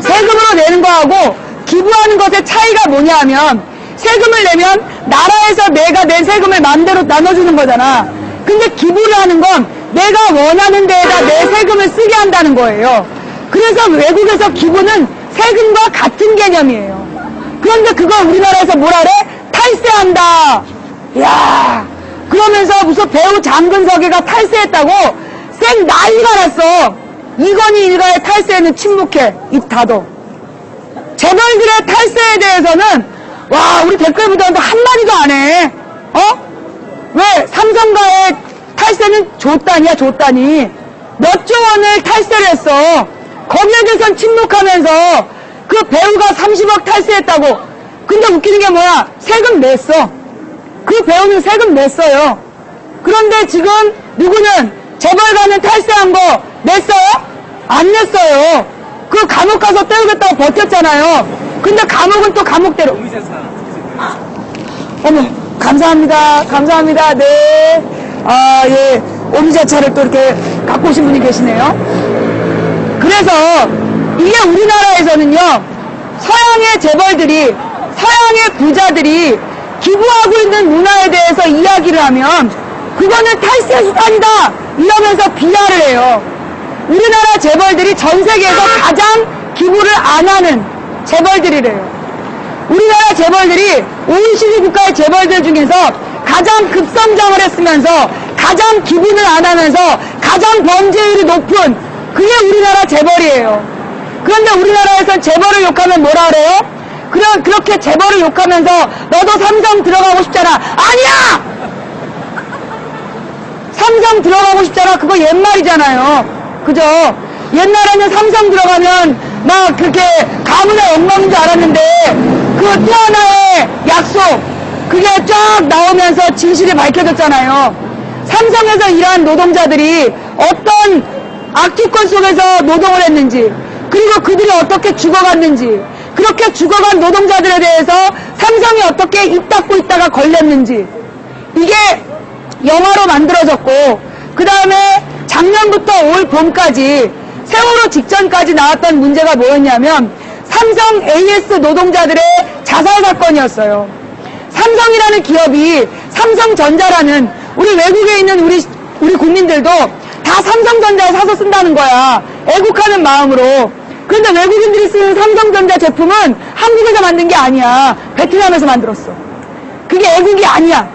세금으로 내는 거하고 기부하는 것의 차이가 뭐냐 하면, 세금을 내면 나라에서 내가 낸 세금을 마음대로 나눠주는 거잖아. 근데 기부를 하는 건 내가 원하는 데에다 내 세금을 쓰게 한다는 거예요. 그래서 외국에서 기부는 세금과 같은 개념이에요. 그런데 그걸 우리나라에서 뭐라 그래? 탈세한다. 야, 그러면서 무슨 배우 장근석이가 탈세했다고 쌩 난리가 났어. 이건희 일가의 탈세는 침묵해. 입 닫어. 재벌들의 탈세에 대해서는 와, 우리 댓글 부대원도 한마디도 안 해. 왜? 삼성가의 탈세는 줬다니야, 줬다니. 몇 조 원을 탈세를 했어. 거기에 대해서는 침묵하면서 그 배우가 30억 탈세했다고. 근데 웃기는 게 뭐야? 세금 냈어. 그 배우는 세금 냈어요. 그런데 지금 누구는 재벌가는 탈세한 거 냈어요? 안 냈어요. 그 감옥 가서 때우겠다고 버텼잖아요. 근데 감옥은 또 감옥대로. 어머, 감사합니다. 감사합니다. 네. 아, 예. 오미자차를 또 이렇게 갖고 오신 분이 계시네요. 그래서 이게 우리나라에서는요, 서양의 재벌들이, 서양의 부자들이 기부하고 있는 문화에 대해서 이야기를 하면 그거는 탈세 수단이다 이러면서 비하를 해요. 우리나라 재벌들이 전 세계에서 가장 기부를 안 하는 재벌들이래요. 우리나라 재벌들이 OECD 국가의 재벌들 중에서 가장 급성장을 했으면서 가장 기부를 안 하면서 가장 범죄율이 높은 그게 우리나라 재벌이에요. 그런데 우리나라에서 재벌을 욕하면 뭐라 그래요? 그렇게 재벌을 욕하면서 너도 삼성 들어가고 싶잖아. 아니야! 삼성 들어가고 싶잖아. 그거 옛말이잖아요. 그죠? 옛날에는 삼성 들어가면 막 그렇게 가문의 엉망인 줄 알았는데 그 또 하나의 약속 그게 쫙 나오면서 진실이 밝혀졌잖아요. 삼성에서 일한 노동자들이 어떤 악취권 속에서 노동을 했는지, 그리고 그들이 어떻게 죽어갔는지, 그렇게 죽어간 노동자들에 대해서 삼성이 어떻게 입 닫고 있다가 걸렸는지, 이게 영화로 만들어졌고, 그 다음에 작년부터 올 봄까지 세월호 직전까지 나왔던 문제가 뭐였냐면 삼성 AS 노동자들의 자살 사건이었어요. 삼성이라는 기업이, 삼성전자라는 우리 외국에 있는 우리 국민들도 다 삼성전자에 사서 쓴다는 거야. 애국하는 마음으로. 그런데 외국인들이 쓰는 삼성전자 제품은 한국에서 만든 게 아니야. 베트남에서 만들었어. 그게 애국이 아니야.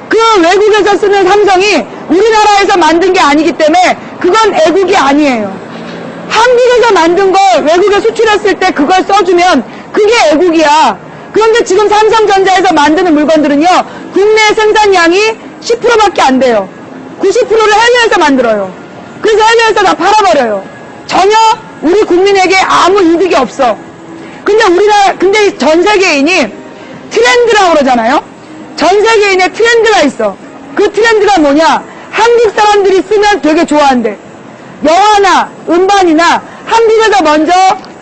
그 외국에서 쓰는 삼성이 우리나라에서 만든 게 아니기 때문에 그건 애국이 아니에요. 한국에서 만든 걸 외국에 수출했을 때 그걸 써주면 그게 애국이야. 그런데 지금 삼성전자에서 만드는 물건들은요, 국내 생산량이 10%밖에 안 돼요. 90%를 해외에서 만들어요. 그래서 해외에서 다 팔아버려요. 전혀 우리 국민에게 아무 이득이 없어. 근데 전 세계인이 트렌드라고 그러잖아요? 전 세계인의 트렌드가 있어. 그 트렌드가 뭐냐? 한국 사람들이 쓰면 되게 좋아한대. 영화나 음반이나 한국에서 먼저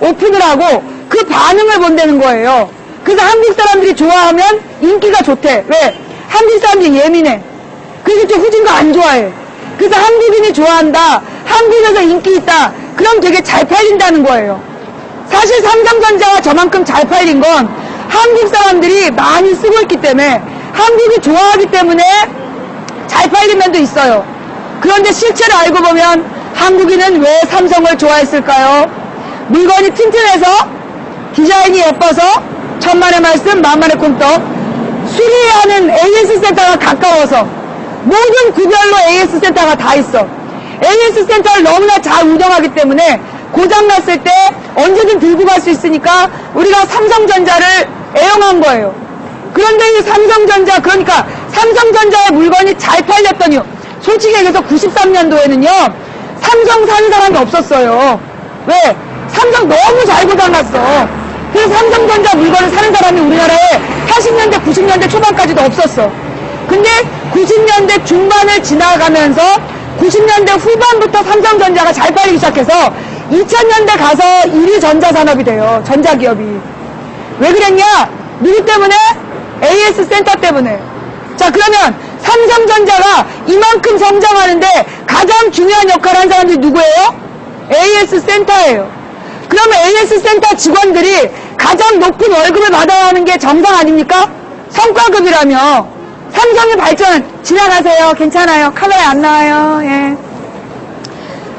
오픈을 하고 그 반응을 본다는 거예요. 그래서 한국 사람들이 좋아하면 인기가 좋대. 왜? 한국 사람들이 예민해. 그래서 저 후진 거 안 좋아해. 그래서 한국인이 좋아한다. 한국에서 인기 있다. 그럼 되게 잘 팔린다는 거예요. 사실 삼성전자가 저만큼 잘 팔린 건 한국 사람들이 많이 쓰고 있기 때문에, 한국이 좋아하기 때문에 잘 팔린 면도 있어요. 그런데 실체를 알고 보면 한국인은 왜 삼성을 좋아했을까요? 물건이 튼튼해서, 디자인이 예뻐서, 천만의 말씀 만만의 콩떡, 수리하는 AS 센터가 가까워서, 모든 구별로 AS 센터가 다 있어. AS 센터를 너무나 잘 운영하기 때문에 고장났을 때 언제든 들고 갈 수 있으니까 우리가 삼성전자를 애용한 거예요. 그런데 이 삼성전자, 그러니까 삼성전자의 물건이 잘 팔렸던 이유, 솔직히 얘기해서 93년도에는요 삼성 사는 사람이 없었어요. 왜? 삼성 너무 잘 고장났어. 그래서 삼성전자 물건을 사는 사람이 우리나라에 80년대 90년대 초반까지도 없었어. 근데 90년대 중반을 지나가면서 90년대 후반부터 삼성전자가 잘 팔리기 시작해서 2000년대 가서 1위 전자산업이 돼요. 전자기업이. 왜 그랬냐? 누구 때문에? AS 센터 때문에. 자, 그러면 삼성전자가 이만큼 성장하는데 가장 중요한 역할을 한 사람들이 누구예요? AS 센터예요. 그러면 AS 센터 직원들이 가장 높은 월급을 받아야 하는 게 정상 아닙니까? 성과급이라며. 삼성의 발전, 지나가세요. 괜찮아요. 카메라에 안 나와요. 예.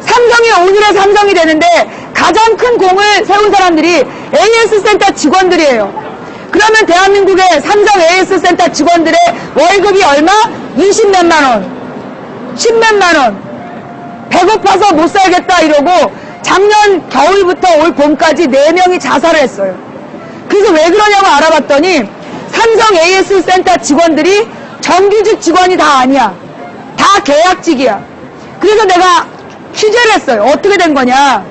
삼성이 오늘의 삼성이 되는데 가장 큰 공을 세운 사람들이 AS 센터 직원들이에요. 그러면 대한민국의 삼성 AS 센터 직원들의 월급이 얼마? 20몇만 원, 10몇만 원. 배고파서 못 살겠다 이러고 작년 겨울부터 올 봄까지 4명이 자살을 했어요. 그래서 왜 그러냐고 알아봤더니 삼성 AS 센터 직원들이 정규직 직원이 다 아니야. 다 계약직이야. 그래서 내가 취재를 했어요. 어떻게 된 거냐.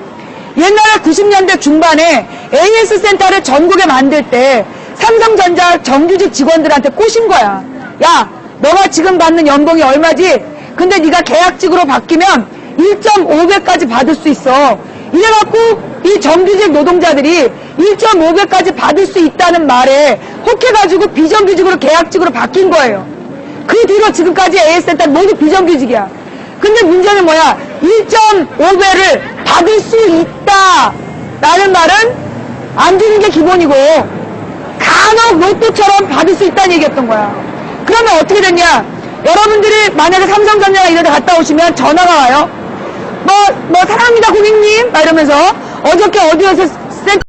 옛날에 90년대 중반에 AS 센터를 전국에 만들 때 삼성전자 정규직 직원들한테 꼬신 거야. 야, 너가 지금 받는 연봉이 얼마지? 근데 네가 계약직으로 바뀌면 1.5배까지 받을 수 있어. 이래갖고 이 정규직 노동자들이 1.5배까지 받을 수 있다는 말에 혹해가지고 비정규직으로 계약직으로 바뀐 거예요. 그 뒤로 지금까지 AS 센터 모두 비정규직이야. 근데 문제는 뭐야? 1.5배를 받을 수 있다 라는 말은 안 주는 게 기본이고 간혹 로또처럼 받을 수 있다는 얘기였던 거야. 그러면 어떻게 됐냐? 여러분들이 만약에 삼성전자나 이런 데 갔다 오시면 전화가 와요. 사랑합니다 고객님 막 이러면서 어저께 어디에서 센터